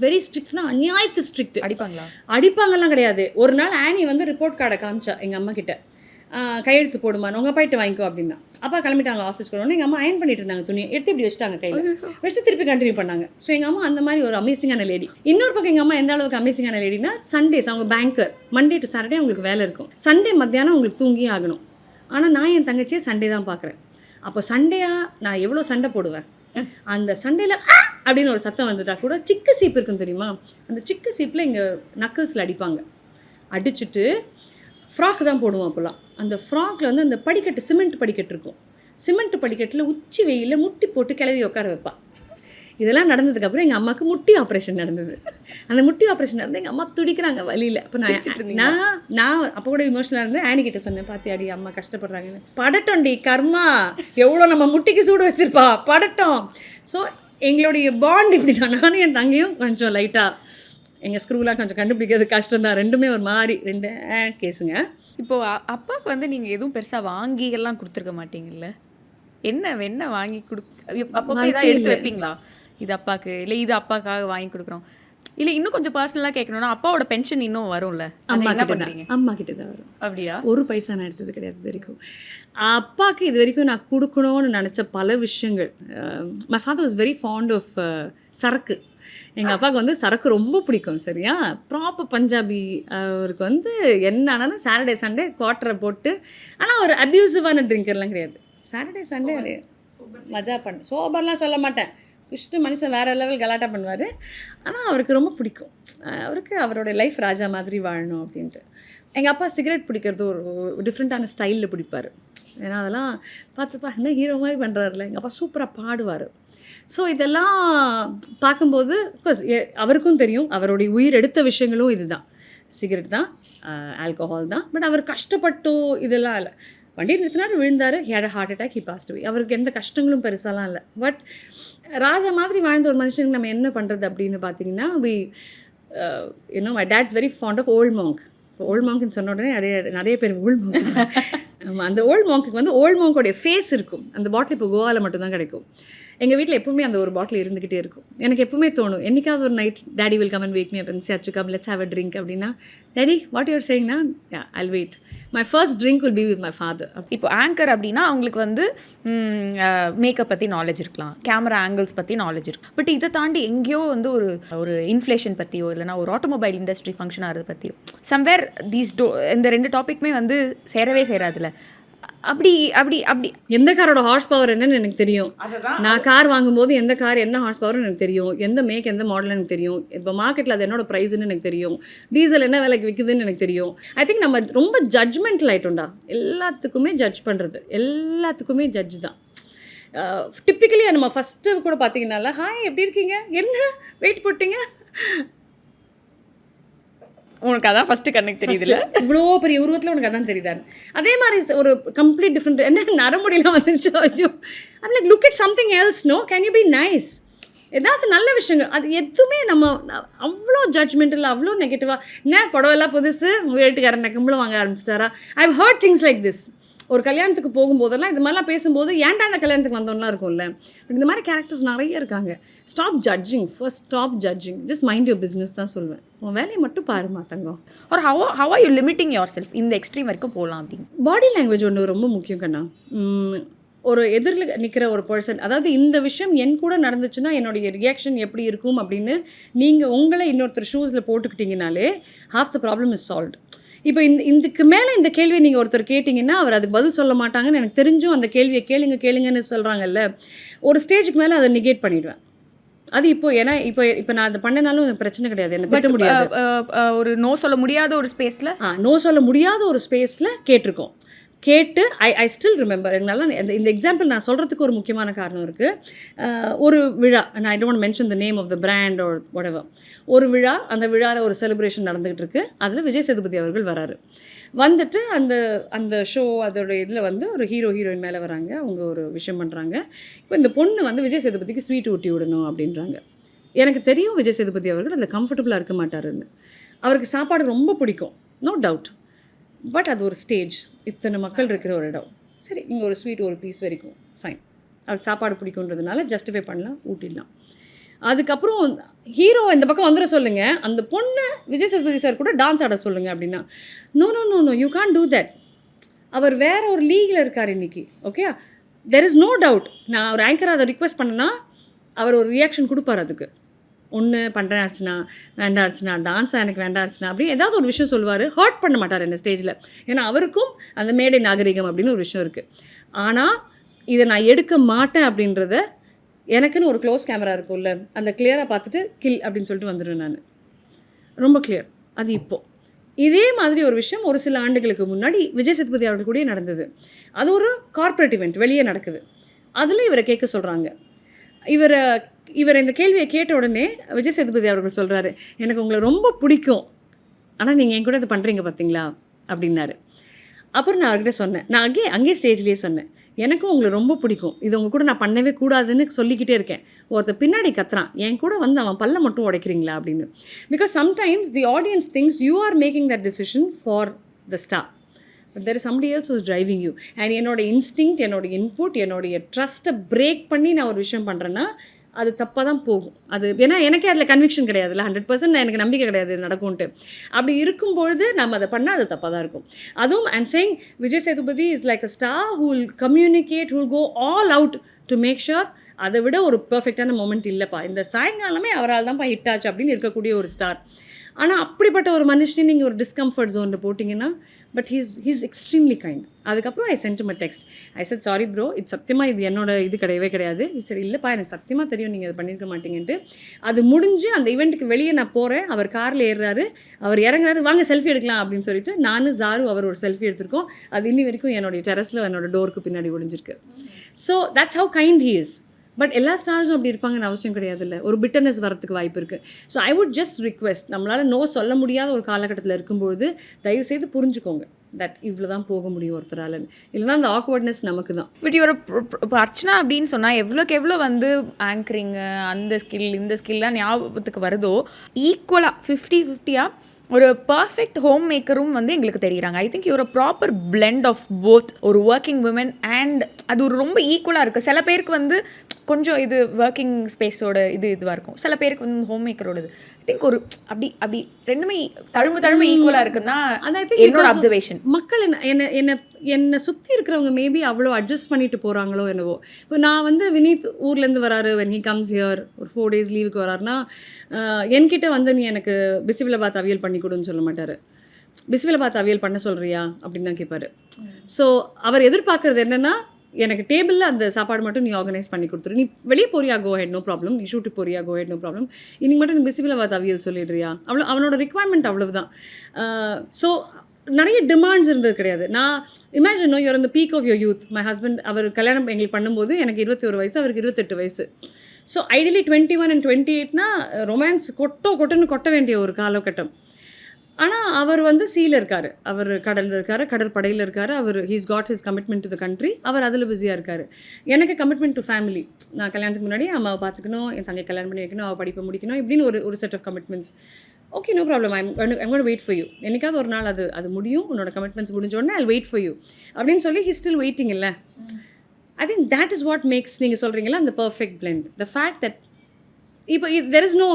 Very ஸ்ட்ரிக்ட்னா அநியாயத்து ஸ்ட்ரிக்ட். அடிப்பாங்கலாம் கிடையாது. ஒரு நாள் ஆனி வந்து ரிப்போர்ட் கார்டை காமிச்சா எங்கள் அம்மா கிட்ட, கையெழுத்து போடுமா, உங்கள் அப்பாயிட்டு வாங்கிக்கோ அப்படின்னா. அப்பா கிளம்பிட்டாங்க ஆஃபீஸ்க்கு. வரணும் எங்கள் அம்மா அயன் பண்ணிட்டு இருந்தாங்க, துணியை எடுத்து இப்படி வச்சுட்டாங்க கையில் வச்சுட்டு திருப்பி கண்டினியூ பண்ணாங்க. ஸோ எங்கள் அம்மா அந்த மாதிரி ஒரு அமேசிங்கான லேடி. இன்னொரு பக்கம் எங்கள் அம்மா எந்த அளவுக்கு அமேசிங்கான லேடினா, சண்டேஸ் அவங்க பேங்கர், மண்டே டு சாட்டர்டே அவங்களுக்கு வேலை இருக்கும், சண்டே மத்தியானம் அவங்களுக்கு தூங்கியே ஆகணும். ஆனால் நான் என் தங்கச்சியை சண்டே தான் பார்க்குறேன். அப்போ சண்டேயாக நான் எவ்வளோ சண்டை போடுவேன். அந்த சண்டையில் அப்படின்னு ஒரு சத்தம் வந்துட்டா கூட சிக்கு சீப்பு இருக்கும் தெரியுமா, அந்த சிக்கு சீப்பில் இங்கே நக்கிள்ஸில் அடிப்பாங்க. அடிச்சுட்டு ஃப்ராக் தான் போடுவோம் அப்போல்லாம். அந்த ஃப்ராக்கில் வந்து அந்த படிக்கட்டு, சிமெண்ட் படிக்கட்டு இருக்கும், சிமெண்ட் படிக்கட்டில் உச்சி வெயிலில் முட்டி போட்டு கிளவி உட்கார வைப்பா. இதெல்லாம் நடந்ததுக்கப்புறம் எங்கள் அம்மாவுக்கு முட்டி ஆப்ரேஷன் நடந்தது. அந்த முட்டி ஆப்ரேஷன் நடந்து எங்கள் அம்மா துடிக்கிறாங்க வழியில். அப்போ நான் அப்போ கூட இமோஷனலாக இருந்து ஆனி கிட்ட சொன்னேன், பாத்தியாடி அம்மா கஷ்டப்படுறாங்கன்னு. படட்டோண்டி கர்மா, எவ்வளோ நம்ம முட்டிக்கு சூடு வச்சுருப்பா, படட்டும். ஸோ எங்களுடைய பாண்ட் இப்படி தான். நானும் என் தங்கையும் கொஞ்சம் லைட்டாக எங்கள் ஸ்க்ரூலாம் கொஞ்சம் கண்டுபிடிக்கிறது கஷ்டம் தான். ரெண்டுமே ஒரு மாதிரி 2 கேஸுங்க. இப்போது அப்பாவுக்கு வந்து நீங்கள் எதுவும் பெருசாக வாங்கியெல்லாம் கொடுத்துருக்க மாட்டீங்கல்ல? என்ன வாங்கி அப்போ இதாக எடுத்து வைப்பீங்களா, இது அப்பாவுக்கு, இல்லை இது அப்பாவுக்காக வாங்கி கொடுக்குறோம், இல்லை இன்னும் கொஞ்சம் பர்சனலாக கேட்கணும்னா அப்பாவோட பென்ஷன் இன்னும் வரும்ல, என்ன பண்ணுறீங்க? அம்மா கிட்ட தான் வரும். அப்படியா? ஒரு பைசா நான் எடுத்தது கிடையாது இது வரைக்கும். அப்பாவுக்கு இது வரைக்கும் நான் கொடுக்கணும்னு நினச்ச பல விஷயங்கள். My father was very fond of சரக்கு. எங்கள் அப்பாவுக்கு வந்து சரக்கு ரொம்ப பிடிக்கும். சரியா, ப்ராப்பர் பஞ்சாபி. அவருக்கு வந்து என்ன ஆனாலும் சாட்டர்டே சண்டே குவார்ட்டரை போட்டு, ஆனால் ஒரு அப்யூசிவான ட்ரிங்கர்லாம் கிடையாது. சாட்டர்டே சண்டே மஜா பண்ண, சோபர்லாம் சொல்ல மாட்டேன், குஷ்டு மனுஷன் வேறு லெவல் கலாட்டா பண்ணுவார். ஆனால் அவருக்கு ரொம்ப பிடிக்கும், அவருக்கு அவரோட லைஃப் ராஜா மாதிரி வாழணும் அப்படின்ட்டு. எங்கள் அப்பா சிகரெட் பிடிக்கிறது ஒரு டிஃப்ரெண்ட்டான ஸ்டைலில் பிடிப்பார். ஏன்னா அதெல்லாம் பார்த்துப்பா என்ன ஹீரோ மாதிரி பண்ணுறாருல. எங்கள் அப்பா சூப்பராக பாடுவார். ஸோ இதெல்லாம் பார்க்கும்போது கோர்ஸ் அவருக்கும் தெரியும், அவருடைய உயிர் எடுத்த விஷயங்களும் இது தான், சிகரெட் தான், ஆல்கஹால் தான். பட் அவர் கஷ்டப்பட்டோ இதெல்லாம் இல்லை. வண்டி நிறுத்தினார், விழுந்தார், he had a heart attack, he passed away. அவருக்கு எந்த கஷ்டங்களும் பெருசாலாம் இல்லை. பட் ராஜா மாதிரி வாழ்ந்த ஒரு மனுஷனுக்கு நம்ம என்ன பண்ணுறது அப்படின்னு பார்த்தீங்கன்னா, my dad's very fond of Old Monk. இப்போ ஓல்ட் மாங்க்னு சொன்ன உடனே நிறைய பேர் ஓல்ட் மாங்க். ஆமாம், அந்த ஓல்ட் மாங்க்கு வந்து ஓல்ட் மாங்கோடைய ஃபேஸ் இருக்கும். அந்த பாட்டில் இப்போ கோவாவில் மட்டும்தான் கிடைக்கும். எங்கள் வீட்டில் எப்பவுமே அந்த ஒரு பாட்டில் இருந்துக்கிட்டே இருக்கும். எனக்கு எப்பவுமே தோணும், என்னைக்காவது ஒரு night daddy will come and wake me அப்படின்னு Achu come let's have a drink அப்படின்னா, டேடி வாட் யூர் சேயிங்னா, ya I'll wait, my first drink will be with my father. இப்போ ஆங்கர் அப்படின்னா அவங்களுக்கு வந்து மேக்கப் பற்றி நாலேஜ் இருக்கலாம், கேமரா ஆங்கிள்ஸ் பற்றி நாலேஜ் இருக்கும். பட் இதை தாண்டி எங்கேயோ வந்து ஒரு இன்ஃப்ளேஷன் பற்றியோ இல்லைனா ஒரு ஆட்டோமொபைல் இண்டஸ்ட்ரி ஃபங்க்ஷன் ஆகிறது பற்றியோ சம்வேர் இந்த 2 டாப்பிக்குமே வந்து சேரவே சேராதுல. அப்படி அப்படி அப்படி எந்த காரோட ஹார்ஸ் பவர் என்னன்னு எனக்கு தெரியும். அதுதான் நான் கார் வாங்கும்போது எந்த கார் என்ன ஹார்ஸ் பவர்னு எனக்கு தெரியும், எந்த மேக் எந்த மாடல் எனக்கு தெரியும், இப்போ மார்க்கெட்டில் அது என்னோட ப்ரைஸ்ன்னு எனக்கு தெரியும், டீசல் என்ன விலைக்கு விற்குதுன்னு எனக்கு தெரியும். ஐ திங்க் நம்ம ரொம்ப ஜட்ஜ்மெண்டல் ஆகிட்டோம்டா. எல்லாத்துக்குமே ஜட்ஜ் பண்ணுறது, எல்லாத்துக்குமே ஜட்ஜ் தான். டிப்பிக்கலி நம்ம ஃபஸ்ட்டு கூட பார்த்தீங்கன்னால ஹாய் எப்படி இருக்கீங்க, என்ன வெயிட் போட்டிங்க, உனக்கு அதான் ஃபஸ்ட்டு கண்ணுக்கு தெரியுதுல்ல, இவ்வளோ பெரிய உருவத்தில் உனக்கு அதான் தெரியுதாரு. அதே மாதிரி ஒரு கம்ப்ளீட் டிஃப்ரெண்ட் என்ன நரமுடியெல்லாம் வந்துருச்சு. ஐயோ I'm like look it something else. No can you be nice. ஏதாவது நல்ல விஷயங்கள் அது எதுவுமே நம்ம அவ்வளோ ஜட்ஜ்மெண்டில் அவ்வளோ நெகட்டிவாக என்ன படவெல்லாம் புதுசு உங்கள் வீட்டுக்காரன் நக்கம்பளும் வாங்க ஆரம்பிச்சிட்டாரா. I have heard things like this. ஒரு கல்யாணத்துக்கு போகும்போதெல்லாம் இது மாதிரிலாம் பேசும்போது ஏன்டா அந்த கல்யாணத்துக்கு வந்தோம்லாம் இருக்கும்ல. இந்த மாதிரி கேரக்டர்ஸ் நிறைய இருக்காங்க. Stop judging, first stop judging, just mind your business தான் சொல்லுவேன். உன் வேலையை மட்டும் பாருமா தங்கம். ஒரு how are you limiting your self இந்த எக்ஸ்ட்ரீம் வரைக்கும் போகலாம் அப்படின்னு. பாடி லாங்குவேஜ் ஒன்று ரொம்ப முக்கியம் கண்ணா. ஒரு எதிரில் நிற்கிற ஒரு பர்சன், அதாவது இந்த விஷயம் என் கூட நடந்துச்சுன்னா என்னுடைய ரியாக்ஷன் எப்படி இருக்கும் அப்படின்னு நீங்கள் உங்களை இன்னொருத்தர் ஷூஸில் போட்டுக்கிட்டிங்கனாலே half the problem is solved. இப்போ இதுக்கு மேலே இந்த கேள்வியை நீங்கள் ஒருத்தர் கேட்டிங்கன்னா அவர் அதுக்கு பதில் சொல்ல மாட்டாங்கன்னு எனக்கு தெரிஞ்சும் அந்த கேள்வியை கேளுங்கன்னு சொல்கிறாங்கல்ல, ஒரு ஸ்டேஜுக்கு மேலே அதை நெகேட் பண்ணிவிடுவேன். அது ஏன்னா இப்போ நான் அதை பண்ணனாலும் எனக்கு பிரச்சனை கிடையாது, என்ன திட்ட முடியாது. ஒரு நோ சொல்ல முடியாத ஒரு ஸ்பேஸில் நோ சொல்ல முடியாத ஒரு ஸ்பேஸில் கேட்டிருக்கோம். கேட்டு ஐ ஸ்டில் ரிமெம்பர். எங்களால் இந்த எக்ஸாம்பிள் நான் சொல்கிறதுக்கு ஒரு முக்கியமான காரணம் இருக்குது. ஒரு விழா, I don't mention the name of the brand or whatever. ஒரு விழா, அந்த விழாவில் ஒரு செலிப்ரேஷன் நடந்துகிட்டு இருக்கு. அதில் விஜய் சேதுபதி அவர்கள் வராரு. வந்துட்டு அந்த ஷோ அதோட இதில் வந்து ஒரு ஹீரோயின் மேலே வராங்க. அவங்க ஒரு விஷயம் பண்ணுறாங்க. இப்போ இந்த பொண்ணு வந்து விஜய் சேதுபதிக்கு ஸ்வீட் ஊட்டி விடணும் அப்படின்றாங்க. எனக்கு தெரியும் விஜய் சேதுபதி அவர்கள் அதில் கம்ஃபர்டபுளாக இருக்க மாட்டாருன்னு. அவருக்கு சாப்பாடு ரொம்ப பிடிக்கும், நோ டவுட். பட் அது ஒரு ஸ்டேஜ், இத்தனை மக்கள் இருக்கிற ஒரு இடம். சரி, இங்கே ஒரு ஸ்வீட் ஒரு பீஸ் வரைக்கும் ஃபைன். அவருக்கு சாப்பாடு பிடிக்குன்றதுனால ஜஸ்டிஃபை பண்ணலாம், ஊட்டிடலாம். அதுக்கப்புறம் ஹீரோ இந்த பக்கம் வந்துட சொல்லுங்கள், அந்த பொண்ணு விஜய் சேதுபதி சார் கூட டான்ஸ் ஆட சொல்லுங்கள் அப்படின்னா, no no no no you can't do that. அவர் வேற ஒரு லீகில் இருக்கார் இன்றைக்கி. Okay, there is no doubt. நான் ஒரு ஆங்கராக அதை ரிக்வெஸ்ட் பண்ணேன்னா அவர் ஒரு ரியாக்ஷன் கொடுப்பார். அதுக்கு ஒன்று பண்ணுறேன் அர்ச்சனா, வேண்டாம் அர்ச்சனா, டான்ஸ் எனக்கு வேண்டாம் அர்ச்சனா, அப்படின்னு ஏதாவது ஒரு விஷயம் சொல்லுவார். ஹர்ட் பண்ண மாட்டார் என்ன ஸ்டேஜில். ஏன்னா அவருக்கும் அந்த மேடை நாகரிகம் அப்படின்னு ஒரு விஷயம் இருக்குது. ஆனால் இதை நான் எடுக்க மாட்டேன் அப்படின்றத எனக்குன்னு ஒரு க்ளோஸ் கேமரா இருக்கும்ல, அந்த கிளியராக பார்த்துட்டு கில் அப்படின்னு சொல்லிட்டு வந்துடுவேன் நான். ரொம்ப கிளியர். அது இப்போது இதே மாதிரி ஒரு விஷயம் ஒரு சில ஆண்டுகளுக்கு முன்னாடி விஜய் சேதுபதி அவர்கள் கூட நடந்தது. அது ஒரு கார்ப்பரேட் இவெண்ட், வெளியே நடக்குது. அதில் இவரை கேட்க சொல்கிறாங்க. இவர் இந்த கேள்வியை கேட்ட உடனே விஜய் சேதுபதி அவர்கள் சொல்கிறாரு, எனக்கு உங்களை ரொம்ப பிடிக்கும், ஆனால் நீங்கள் என் கூட இது பண்ணுறீங்க பார்த்தீங்களா அப்படின்னாரு. அப்புறம் நான் அவர்கிட்ட சொன்னேன், நான் அங்கேயே ஸ்டேஜ்லேயே சொன்னேன், எனக்கும் உங்களை ரொம்ப பிடிக்கும், இது உங்கள் கூட நான் பண்ணவே கூடாதுன்னு சொல்லிக்கிட்டே இருக்கேன். ஒருத்தர் பின்னாடி கத்துறான், என் கூட வந்து அவன் பல்ல மட்டும் உடைக்கிறீங்களா அப்படின்னு. Because sometimes the audience thinks you are making that decision for the star, but there is somebody else who's driving you. And என்னோட இன்ஸ்டிங்க்ட், என்னோட இன்புட், என்னுடைய ட்ரஸ்ட்டை பிரேக் பண்ணி நான் ஒரு விஷயம் பண்ணுறேன்னா அது தப்பாக தான் போகும். அது ஏன்னா எனக்கே அதில் கன்விக்ஷன் கிடையாதுல்ல, 100% எனக்கு நம்பிக்கை கிடையாது இது நடக்கும்ன்ட்டு. அப்படி இருக்கும்பொழுது நம்ம அதை பண்ணால் அது தப்பாக தான் இருக்கும். அதுவும் I'm saying Vijay Sethupathi is like a star who will communicate, who will go all out to make sure அதை விட ஒரு பர்ஃபெக்டான மொமெண்ட் இல்லைப்பா, இந்த சாயங்காலமே அவரால் தான்ப்பா ஹிட் ஆச்சு அப்படின்னு இருக்கக்கூடிய ஒரு ஸ்டார். ஆனால் அப்படிப்பட்ட ஒரு மனுஷனை நீங்கள் ஒரு டிஸ்கம்ஃபர்ட் ஜோனில் போட்டிங்கன்னா, பட் ஹீஸ் எக்ஸ்ட்ரீம்லி கைண்ட். அதுக்கப்புறம் I sent my text, I said sorry bro, இது சத்தியமாக இது என்னோட இது கிடையவே கிடையாது. சரி இல்லைப்பா, எனக்கு சத்தியமாக தெரியும் நீங்கள் அதை பண்ணியிருக்க மாட்டீங்கன்ட்டு. அது முடிஞ்சு அந்த ஈவெண்ட்டுக்கு வெளியே நான் போகிறேன், அவர் காரில் ஏறுறாரு, அவர் இறங்குறாரு, வாங்க செல்ஃபி எடுக்கலாம் அப்படின்னு சொல்லிட்டு நானும் ஜாரு அவர் ஒரு செல்ஃபி எடுத்திருக்கோம். அது இன்னி வரைக்கும் என்னுடைய டெரஸில் என்னோட டோருக்கு பின்னாடி ஒழிஞ்சிருக்கு. So that's how kind he is. But எல்லா ஸ்டார்ஸும் அப்படி இருப்பாங்கன்னு அவசியம் கிடையாது இல்லை, ஒரு பிட்டர்னஸ் வரத்துக்கு வாய்ப்பு இருக்குது. So I would just request, நம்மளால் நோ சொல்ல முடியாத ஒரு காலகட்டத்தில் இருக்கும்பொழுது தயவுசெய்து புரிஞ்சுக்கோங்க தட் இவ்வளோ தான் போக முடியும் ஒருத்தரால், இல்லைனா அந்த ஆக்வர்ட்னஸ் நமக்கு தான். பட் இவர் இப்போ அர்ச்சனா அப்படின்னு சொன்னால் எவ்வளோக்கு எவ்வளோ வந்து ஆங்கரிங்கு அந்த ஸ்கில் இந்த ஸ்கில்லாம் ஞாபகத்துக்கு வருதோ ஈக்குவலாக 50-50 ஒரு பர்ஃபெக்ட் ஹோம் மேக்கரும் வந்து எங்களுக்கு தெரியுறாங்க. ஐ திங்க் இவர் ப்ராப்பர் பிளெண்ட் ஆஃப் போத், ஒரு ஒர்க்கிங் விமன் அண்ட் அது ஒரு ரொம்ப ஈக்குவலாக இருக்குது. சில பேருக்கு வந்து கொஞ்சம் இது ஒர்க்கிங் ஸ்பேஸோட இதுவாக இருக்கும், சில பேருக்கு வந்து ஹோம் மேக்கரோடது. ஐ திங்க் ஒரு அப்படி ரெண்டுமே தழும்பு ஈக்குவலாக இருக்குன்னா என்னோட அப்சர்வேஷன். மக்கள் என்னை சுற்றி இருக்கிறவங்க மேபி அவ்வளோ அட்ஜஸ்ட் பண்ணிட்டு போகிறாங்களோ என்னவோ. இப்போ நான் வந்து வினீத் ஊர்லேருந்து வராரு, when he comes here ஒரு 4 days லீவுக்கு வராருன்னா என்கிட்ட வந்து நீ எனக்கு பிசிபிளபாத் அவியல் பண்ணி கொடுன்னு சொல்ல மாட்டார். பிஸ்மிலாபாத் அவியல் பண்ண சொல்கிறியா அப்படின்னு தான் கேட்பாரு. ஸோ அவர் எதிர்பார்க்குறது என்னென்னா, எனக்கு டேபிளில் அந்த சாப்பாடு மட்டும் நீ ஆர்கனைஸ் பண்ணி கொடுத்துரு. நீ வெளியே போறியா, கோ ஹெட், நோ ப்ராப்ளம். நீ ஷூட்டுக்கு போறியா, கோ ஹெட், நோ ப்ராப்ளம். இன்னைக்கு மட்டும் நீ பிஸ்மிலாபாத் அவியல் சொல்லிடுறியா, அவனோட ரிக்வயர்மெண்ட் அவ்வளவுதான். ஸோ நிறைய டிமாண்ட்ஸ் இருந்தது கிடையாது. நான் இமேஜின் யூஆர் இந்த peak of your youth. My husband அவர் கல்யாணம் எங்களுக்கு பண்ணும்போது எனக்கு 21 வயசு, அவருக்கு 28 வயசு. ஸோ ஐடியலி 21 and 28னா ரொமான்ஸ் கொட்டுன்னு கொட்ட வேண்டிய ஒரு காலகட்டம். ஆனால் அவர் வந்து சீல இருக்கார், அவர் கடலில் இருக்கார், கடற்படையில் இருக்கார், அவர் he's got his commitment to the country, அவர் அதில் பிஸியாக இருக்கார். எனக்கு கமிட்மெண்ட் டு ஃபேமிலி. நான் கல்யாணத்துக்கு முன்னாடி அம்மாவை பார்த்துக்கணும், என் தங்கை கல்யாணம் பண்ணி வைக்கணும், அவள் படிப்பை முடிக்கணும், இப்படின்னு ஒரு set of commitments. Okay, no problem, I'm gonna wait for you. என்னைக்காவது ஒரு நாள் அது முடியும், உன்னோட கமிட்மெண்ட்ஸ் முடிஞ்சோடனே ஐ வெயிட் ஃபார் யூ அப்படின்னு சொல்லி ஹி ஸ்டில் வெயிட்டிங். இல்லை, I think that is what makes, நீங்கள் சொல்கிறீங்களா, அந்த perfect blend. The fact that இப்போ there is no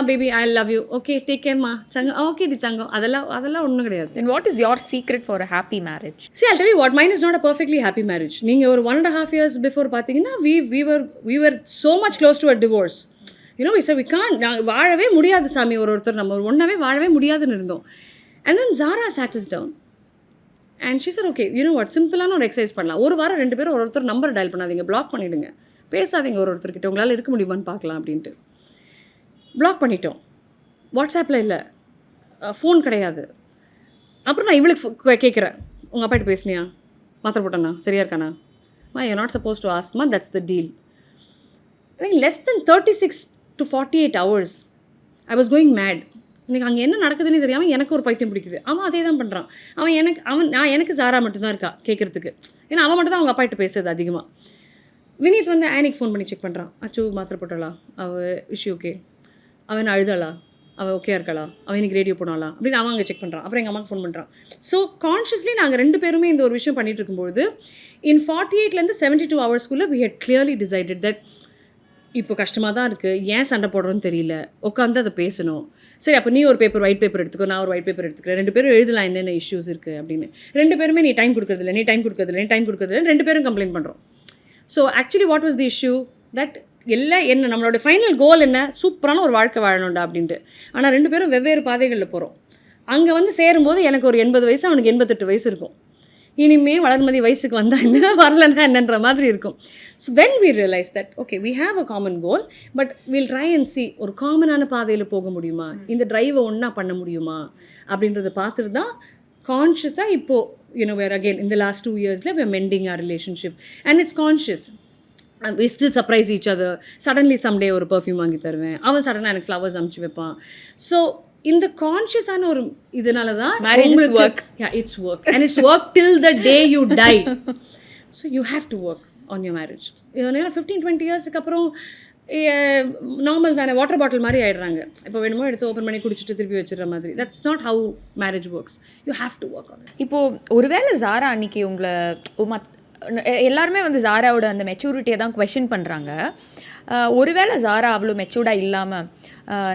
baby I love you, okay take கேர்மா தங்கம், ஓகே தி தங்கம், அதெல்லாம் ஒன்றும் கிடையாது. Then what is your secret for a happy marriage? See, I'll tell you what, mine is not a perfectly happy marriage. நீங்கள் ஒரு 1.5 years before பார்த்தீங்கன்னா we were so much close to a divorce. You know, we said we can't, நாங்கள் வாழவே முடியாது சாமி, ஒருத்தர் நம்ம ஒன்றாவே வாழவே முடியாதுன்னு இருந்தோம். And then Zara sat us down and she said, okay, you know what, சிம்பிளான ஒரு எக்ஸசைஸ் பண்ணலாம். ஒரு வாரம் 2 பேரும் ஒருத்தர் நம்பர் டயல் பண்ணாதீங்க, பிளாக் பண்ணிவிடுங்க, பேசாதீங்க ஒருத்தர்கிட்ட, உங்களால் இருக்க முடியுமான்னு பார்க்கலாம் அப்படின்ட்டு. பிளாக் பண்ணிட்டோம். வாட்ஸ்அப்பில் இல்லை, ஃபோன் கிடையாது. அப்புறம் நான் இவளுக்கு கேட்குறேன், உங்கள் அப்பாட்ட பேசுனியா, மாத்திரை போட்டானா, சரியா இருக்கானா, யூ நாட் சப்போஸ் டு ஆஸ்க்மா, that's the deal. I think less than 36 to 48 hours I was going mad. இன்றைக்கி அங்கே என்ன நடக்குதுன்னு தெரியாமல் எனக்கு ஒரு பைத்தியம் பிடிக்குது. அவன் அதே தான் பண்ணுறான். எனக்கு சாரா மட்டும்தான் இருக்கா கேட்குறதுக்கு. ஏன்னா அவன் மட்டும் தான் அவங்க அப்பாட்ட பேசுறது அதிகமாக. வினீத் வந்து ஆனிக்கு ஃபோன் பண்ணி செக் பண்ணுறான், அச்சு மாத்திரை போட்டாளா, அவள் இஷ்யூ ஓகே, அவன் அழுதாளா, அவள் ஓகே இருக்காளா, அவன் இன்னைக்கு ரேடியோ போனாளா அப்படின்னு அவன் அங்கே செக் பண்ணுறான். அப்புறம் எங்கள் அம்மாவுக்கு ஃபோன் பண்ணுறான். ஸோ கான்ஷியஸ்லி நாங்கள் 2 பேருமே இந்த ஒரு விஷயம் பண்ணிகிட்டு இருக்கும்போது இன் 48 72 ஹவர்ஸ்க்குள்ளே we had clearly decided that இப்போ கஷ்டமாக தான் இருக்குது, ஏன் சண்டை போடுறோன்னு தெரியல, உட்காந்து அதை பேசணும். சரி, அப்போ நீ ஒரு ஒயிட் பேப்பர் எடுத்துக்கோ, நான் ஒரு ஒயிட் பேப்பர் எடுத்துக்கிறேன், 2 பேரும் எழுதலாம் என்னென்ன இஷ்யூஸ் இருக்குது அப்படின்னு. 2 பேருமே நீ டைம் கொடுக்குறதில்ல, நீ டைம் கொடுக்குறதில்ல, 2 பேரும் கம்ப்ளைண்ட் பண்ணுறோம். So actually what was the issue, that எல்லாம் என்ன, நம்மளோட ஃபைனல் கோல் என்ன, சூப்பரான ஒரு வாழ்க்கை வாழணும்டா அப்படின்ட்டு. ஆனால் 2 பேரும் வெவ்வேறு பாதைகளில் போகிறோம். அங்கே வந்து சேரும்போது எனக்கு ஒரு 80 வயசு, அவனுக்கு 88 வயசு இருக்கும். இனிமேல் வளர்மதி வயசுக்கு வந்தால் என்ன, வரலன்னா என்னன்ற மாதிரி இருக்கும். So then we realise that okay we have a common goal, but will try and see ஒரு காமனான பாதையில் போக முடியுமா, இந்த ட்ரைவை ஒன்றா பண்ண முடியுமா அப்படின்றத பார்த்துட்டு தான் கான்ஷியஸாக இப்போது வேர் அகெயின் இந்த last 2 yearsல we are mending our relationship and it's conscious. We still surprise each other. Suddenly someday ஒரு பர்ஃப்யூம் வாங்கி தருவேன், அவன் சடனாக எனக்கு ஃப்ளவர்ஸ் அமுச்சு வைப்பான். ஸோ இந்த கான்ஷியஸான ஒரு இதனால தான் marriage is work. Yeah, it's work and it's work till the day you die. So you have to work on your marriage. 15-20 yearsக்கு அப்புறம் நார்மல் தானே, வாட்டர் பாட்டில் மாதிரி ஆயிடுறாங்க. இப்போ வேணுமோ எடுத்து ஓப்பன் பண்ணி குடிச்சிட்டு திருப்பி வச்சிடுற மாதிரி. That's not how marriage works. You have to work on it. இப்போது ஒருவேளை ஜாரா அன்னைக்கு உங்களை எல்லாருமே வந்து ஜாராவோட அந்த மெச்சூரிட்டியை தான் குவெஷன் பண்ணுறாங்க. ஒருவேளை ஜாரா அவ்வளோ மெச்சூர்டாக இல்லாமல்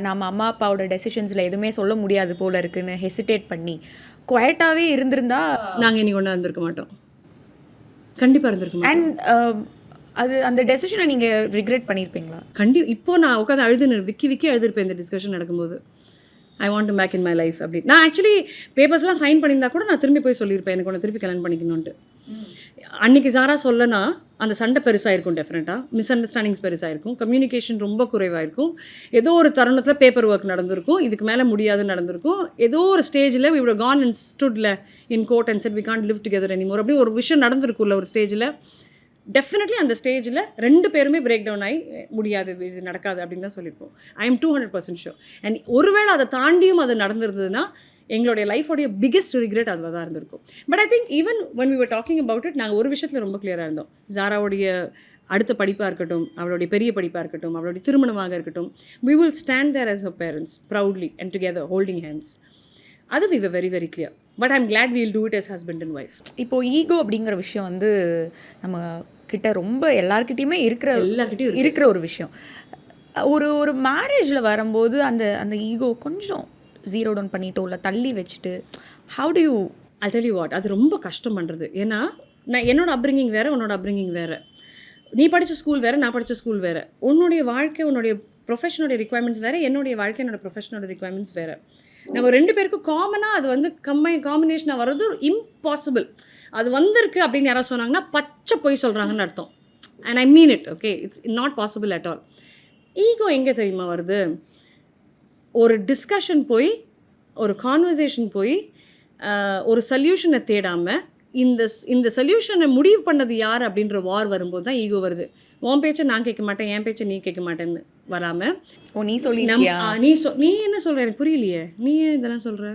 நம்ம அம்மா அப்பாவோட டெசிஷன்ஸில் எதுவுமே சொல்ல முடியாது போல இருக்குன்னு ஹெசிடேட் பண்ணி குவைட்டாகவே இருந்திருந்தா நாங்கள் இன்னைக்கு ஒன்றா இருந்திருக்க மாட்டோம், கண்டிப்பாக இருந்திருக்கோம். அண்ட் அது அந்த டெசிஷனை நீங்கள் ரிக்ரெட் பண்ணியிருப்பீங்களா? இப்போது நான் உட்காந்து விக்கி எழுதிருப்பேன் இந்த டிஸ்கஷன் நடக்கும்போது. I want to back in my life அப்படி. நான் ஆக்சுவலி பேப்பர்ஸ்லாம் சைன் பண்ணியிருந்தா கூட நான் திரும்பி போய் சொல்லியிருப்பேன் எனக்கு ஒன்று திருப்பி கல்யாணம் பண்ணிக்கணுன்ட்டு. அன்றைக்கி சாரா சொல்லனா அந்த சண்டை பெருசாக இருக்கும், டெஃபினட்டாக மிஸ் அண்டர்ஸ்டாண்டிங்ஸ் பெருசாக இருக்கும், கம்யூனிகேஷன் ரொம்ப குறைவாக இருக்கும், ஏதோ ஒரு தருணத்தில் பேப்பர் ஒர்க் நடந்திருக்கும், இதுக்கு மேலே முடியாதுன்னு நடந்திருக்கும், ஏதோ ஒரு ஸ்டேஜில் we would have gone and stood in court and said we can't live together anymore அப்படி ஒரு விஷயம் நடந்திருக்கும்ல ஒரு ஸ்டேஜில். டெஃபினெட்லி அந்த ஸ்டேஜில் 2 பேருமே பிரேக் டவுன் ஆகி முடியாது, இது நடக்காது அப்படின்னு தான் சொல்லியிருப்போம். I am 200% sure. அண்ட் ஒருவேளை அதை தாண்டியும் அது நடந்திருந்ததுன்னா எங்களுடைய லைஃபோடைய பிக்கெஸ்ட் ரிக்ரெட் அதில் தான் இருந்திருக்கும். But I think even when we were talking about it நாங்கள் ஒரு விஷயத்தில் ரொம்ப கிளியராக இருந்தோம். ஜாராவுடைய அடுத்த படிப்பாக இருக்கட்டும், அவளுடைய பெரிய படிப்பாக இருக்கட்டும், அவளுடைய திருமணமாக இருக்கட்டும், we will stand there as her parents proudly and together holding hands. அது we were very very clear. But I'm glad we'll do it as husband and wife. இப்போது ஈகோ அப்படிங்கிற விஷயம் வந்து நம்ம கிட்ட ரொம்ப எல்லாருக்கிட்டையுமே இருக்கிற ஒரு விஷயம். ஒரு மேரேஜில் வரும்போது அந்த ஈகோ கொஞ்சம் ஜீரோ டவுன் பண்ணிட்டோ இல்லை தள்ளி வச்சுட்டு how to you? I'll tell you what, அது ரொம்ப கஷ்டம் பண்ணுறது. ஏன்னா நான் என்னோட அப்ரிங்கிங் வேறு, உன்னோட அப்ரிங்கிங் வேறு, நீ படித்த ஸ்கூல் வேறு, நான் படித்த ஸ்கூல் வேறு, உன்னுடைய வாழ்க்கை உன்னுடைய ப்ரொஃபஷனோட ரிக்வயர்மெண்ட்ஸ் வேறு, என்னுடைய வாழ்க்கை என்னோட ப்ரொஃபஷனோட ரிக்வயர்மெண்ட்ஸ் வேறு. நம்ம 2 பேருக்கும் காமனாக அது வந்து காம்பினேஷனாக வர்றது இம்பாசிபிள். அது வந்திருக்கு அப்படின்னு யாராவது சொன்னாங்கன்னா பச்சை பொய் சொல்கிறாங்கன்னு அர்த்தம். And I mean it. Okay, it's not possible at all. Ego எங்கே தெரியுமா வருது? ஒரு டிஸ்கஷன் போய், ஒரு கான்வர்சேஷன் போய், ஒரு சொல்யூஷனை தேடாமல் இந்த சொல்யூஷனை முடிவு பண்ணது யார் அப்படின்ற வார் வரும்போது தான் ஈகோ வருது. உன் பேச்சை நான் கேட்க மாட்டேன், என் பேச்சை நீ கேட்க மாட்டேன்னு வராமல், நீ சொல்லி நீ என்ன சொல்கிற எனக்கு புரியலையே, நீ ஏன் இதெல்லாம் சொல்கிற,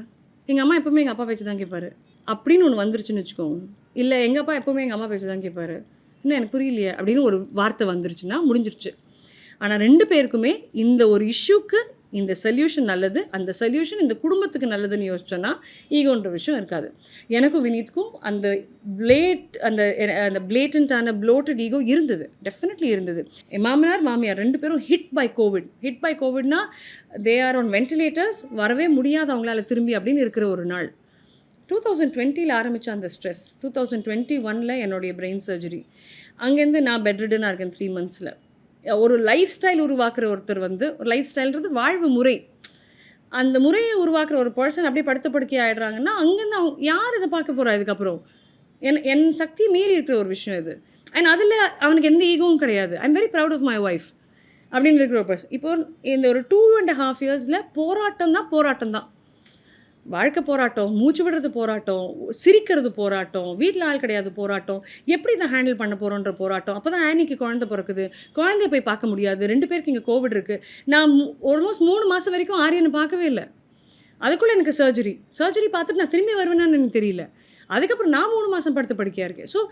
எங்கள் அம்மா எப்போவுமே எங்கள் அப்பா பேச்சு தான் கேட்பாரு அப்படின்னு ஒன்று வந்துருச்சுன்னு வச்சுக்கோங்க. இல்லை எங்கள் அப்பா எப்போவுமே எங்கள் அம்மா பேச்சு தான் கேட்பாரு, இன்னும் எனக்கு புரியலையே அப்படின்னு ஒரு வார்த்தை வந்துருச்சுன்னா முடிஞ்சிருச்சு. ஆனால் 2 பேருக்குமே இந்த ஒரு இஷ்யூக்கு இந்த சொல்யூஷன் நல்லது, அந்த சொல்யூஷன் இந்த குடும்பத்துக்கு நல்லதுன்னு யோசிச்சோன்னா ஈகோன்ற விஷயம் இருக்காது. எனக்கும் வினீத்துக்கும் அந்த பிளேட்டன்ட்டான ப்ளோட்டட் ஈகோ இருந்தது, டெஃபினெட்லி இருந்தது. என் மாமனார் மாமியார் 2 பேரும் ஹிட் பை கோவிட்னா தே ஆர் ஆன் வென்டிலேட்டர்ஸ், வரவே முடியாது அவங்களால திரும்பி அப்படின்னு இருக்கிற ஒரு நாள். 2020 ஆரம்பித்த அந்த ஸ்ட்ரெஸ், 2021 என்னுடைய பிரெயின் சர்ஜரி, அங்கேருந்து நான் பெட்ரிடனாக இருக்கேன் 3 months. ஒரு லைஃப் ஸ்டைல் உருவாக்குற ஒருத்தர் வந்து, ஒரு லைஃப் ஸ்டைல்ன்றது வாழ்வு முறை, அந்த முறையை உருவாக்குற ஒரு பர்சன் அப்படியே படுக்கி ஆகிடுறாங்கன்னா அங்கேருந்து அவங்க யார் இதை பார்க்க போகிறா இதுக்கப்புறம்? என் சக்தி மீறி இருக்கிற ஒரு விஷயம் இது. அண்ட் அதில் அவனுக்கு எந்த ஈகோவும் கிடையாது. I am very proud of my wife அப்படின்னு இருக்கிற ஒரு பர்சன். இப்போ இந்த ஒரு 2.5 years போராட்டம் தான். வாழ்க்கை போராட்டம், மூச்சு விடுறது போராட்டம், சிரிக்கிறது போராட்டம், வீட்டில் ஆள் கிடையாது போராட்டம், எப்படி இதை ஹேண்டில் பண்ண போகிறோன்ற போராட்டம். அப்போ தான் ஆனிக்கு குழந்தை பிறக்குது, குழந்தைய போய் பார்க்க முடியாது, 2 பேருக்கு இங்கே கோவிட் இருக்குது. நான் ஆல்மோஸ்ட் 3 மாதம் வரைக்கும் ஆரியனை பார்க்கவே இல்லை. அதுக்குள்ளே எனக்கு சர்ஜரி பார்த்துட்டு நான் திரும்பி வருவேன்னு எனக்கு தெரியல. அதுக்கப்புறம் நான் 3 மாதம் படுக்கையாக இருக்கேன். ஸோ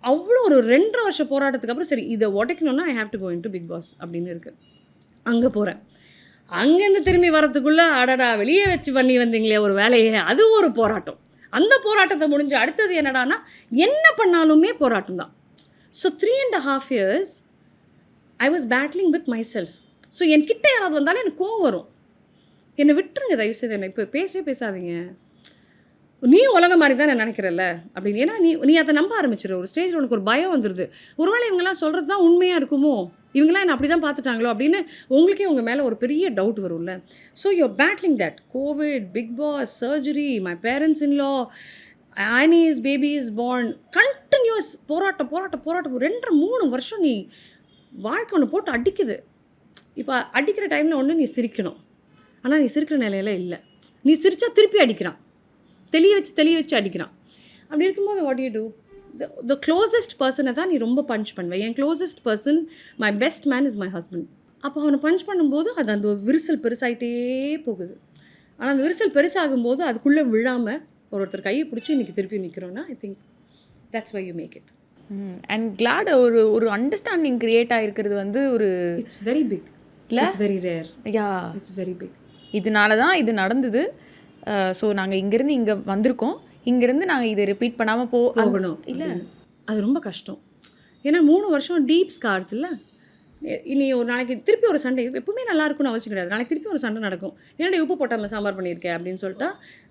அவ்வளோ ஒரு 2.5 வருஷ போராட்டத்துக்கு அப்புறம் சரி இதை உடைக்கணும்னா I have to go into Bigg Boss அப்படின்னு இருக்குது. அங்கே போகிறேன். அங்கேருந்து திரும்பி வரத்துக்குள்ளே அடடா வெளியே வச்சு பண்ணி வந்தீங்களே ஒரு வேலையே, அது ஒரு போராட்டம். அந்த போராட்டத்தை முடிஞ்சு அடுத்தது என்னடானா என்ன பண்ணாலுமே போராட்டம் தான். So 3.5 years I was battling with my self. So என்கிட்ட யாராவது வந்தாலும் எனக்கு கோவம் வரும். என்னை விட்டுருங்க தயவுசெய்து, என்னை இப்போ பேசாதீங்க, நீ உலகம் மாதிரி தான் நான் நினைக்கிறல்ல அப்படின்னு. ஏன்னா நீ அதை நம்ப ஆரம்பிச்சிரு. ஒரு ஸ்டேஜில் உனக்கு ஒரு பயம் வந்துடுது. ஒருவேளை இவங்கெல்லாம் சொல்கிறது தான் உண்மையாக இருக்குமோ, இவங்களாம் என்ன அப்படி தான் பார்த்துட்டாங்களோ அப்படின்னு உங்களுக்கே உங்கள் மேலே ஒரு பெரிய டவுட் வரும்ல. So you're battling that. COVID, Bigg Boss, surgery, my parents in law, Annie's baby is born, continues போராட்டம் 2.5-3 வருஷம் நீ வாழ்க்கை ஒன்று போட்டு அடிக்குது. இப்போ அடிக்கிற டைமில் ஒன்று நீ சிரிக்கணும், ஆனால் நீ சிரிக்கிற நிலையில இல்லை. நீ சிரித்தா திருப்பி அடிக்கிறான், தெளிய வச்சு அடிக்கிறான். அப்படி இருக்கும்போது what you do? The closest பர்சனை தான் நீ ரொம்ப பஞ்ச் பண்ணுவேன். என் closest person, my best man is my husband. அப்போ அவனை பஞ்ச் பண்ணும்போது அது அந்த விரிசல் பெருசாகிட்டே போகுது. ஆனால் அந்த விரிசல் பெருசாகும்போது அதுக்குள்ளே விழாமல் ஒருத்தர் கையை பிடிச்சி இன்றைக்கி திருப்பி நிற்கிறோன்னா I think that's why you make it. And glad ஒரு அண்டர்ஸ்டாண்டிங் க்ரியேட் ஆகிருக்கிறது வந்து ஒரு it's very big, it's very rare. Ya, it's very big. இதனால தான் இது நடந்தது. ஸோ நாங்கள் இங்கேருந்து இங்கே வந்திருக்கோம், இங்கேருந்து நாங்கள் இதை ரிப்பீட் பண்ணாமல் போகணும். இல்லை, அது ரொம்ப கஷ்டம். ஏன்னா 3 வருஷம் டீப் ஸ்கார்ஸ் இல்லை. இனி ஒரு நாளைக்கு திருப்பி ஒரு சண்டை, எப்பவுமே நல்லா இருக்கும்னு அவசியம் கிடையாது. நாளைக்கு திருப்பி ஒரு சண்டை நடக்கும். என்னடா உப்பு போட்டாமல் சாம்பார் பண்ணியிருக்கேன் அப்படின்னு சொல்லிட்டா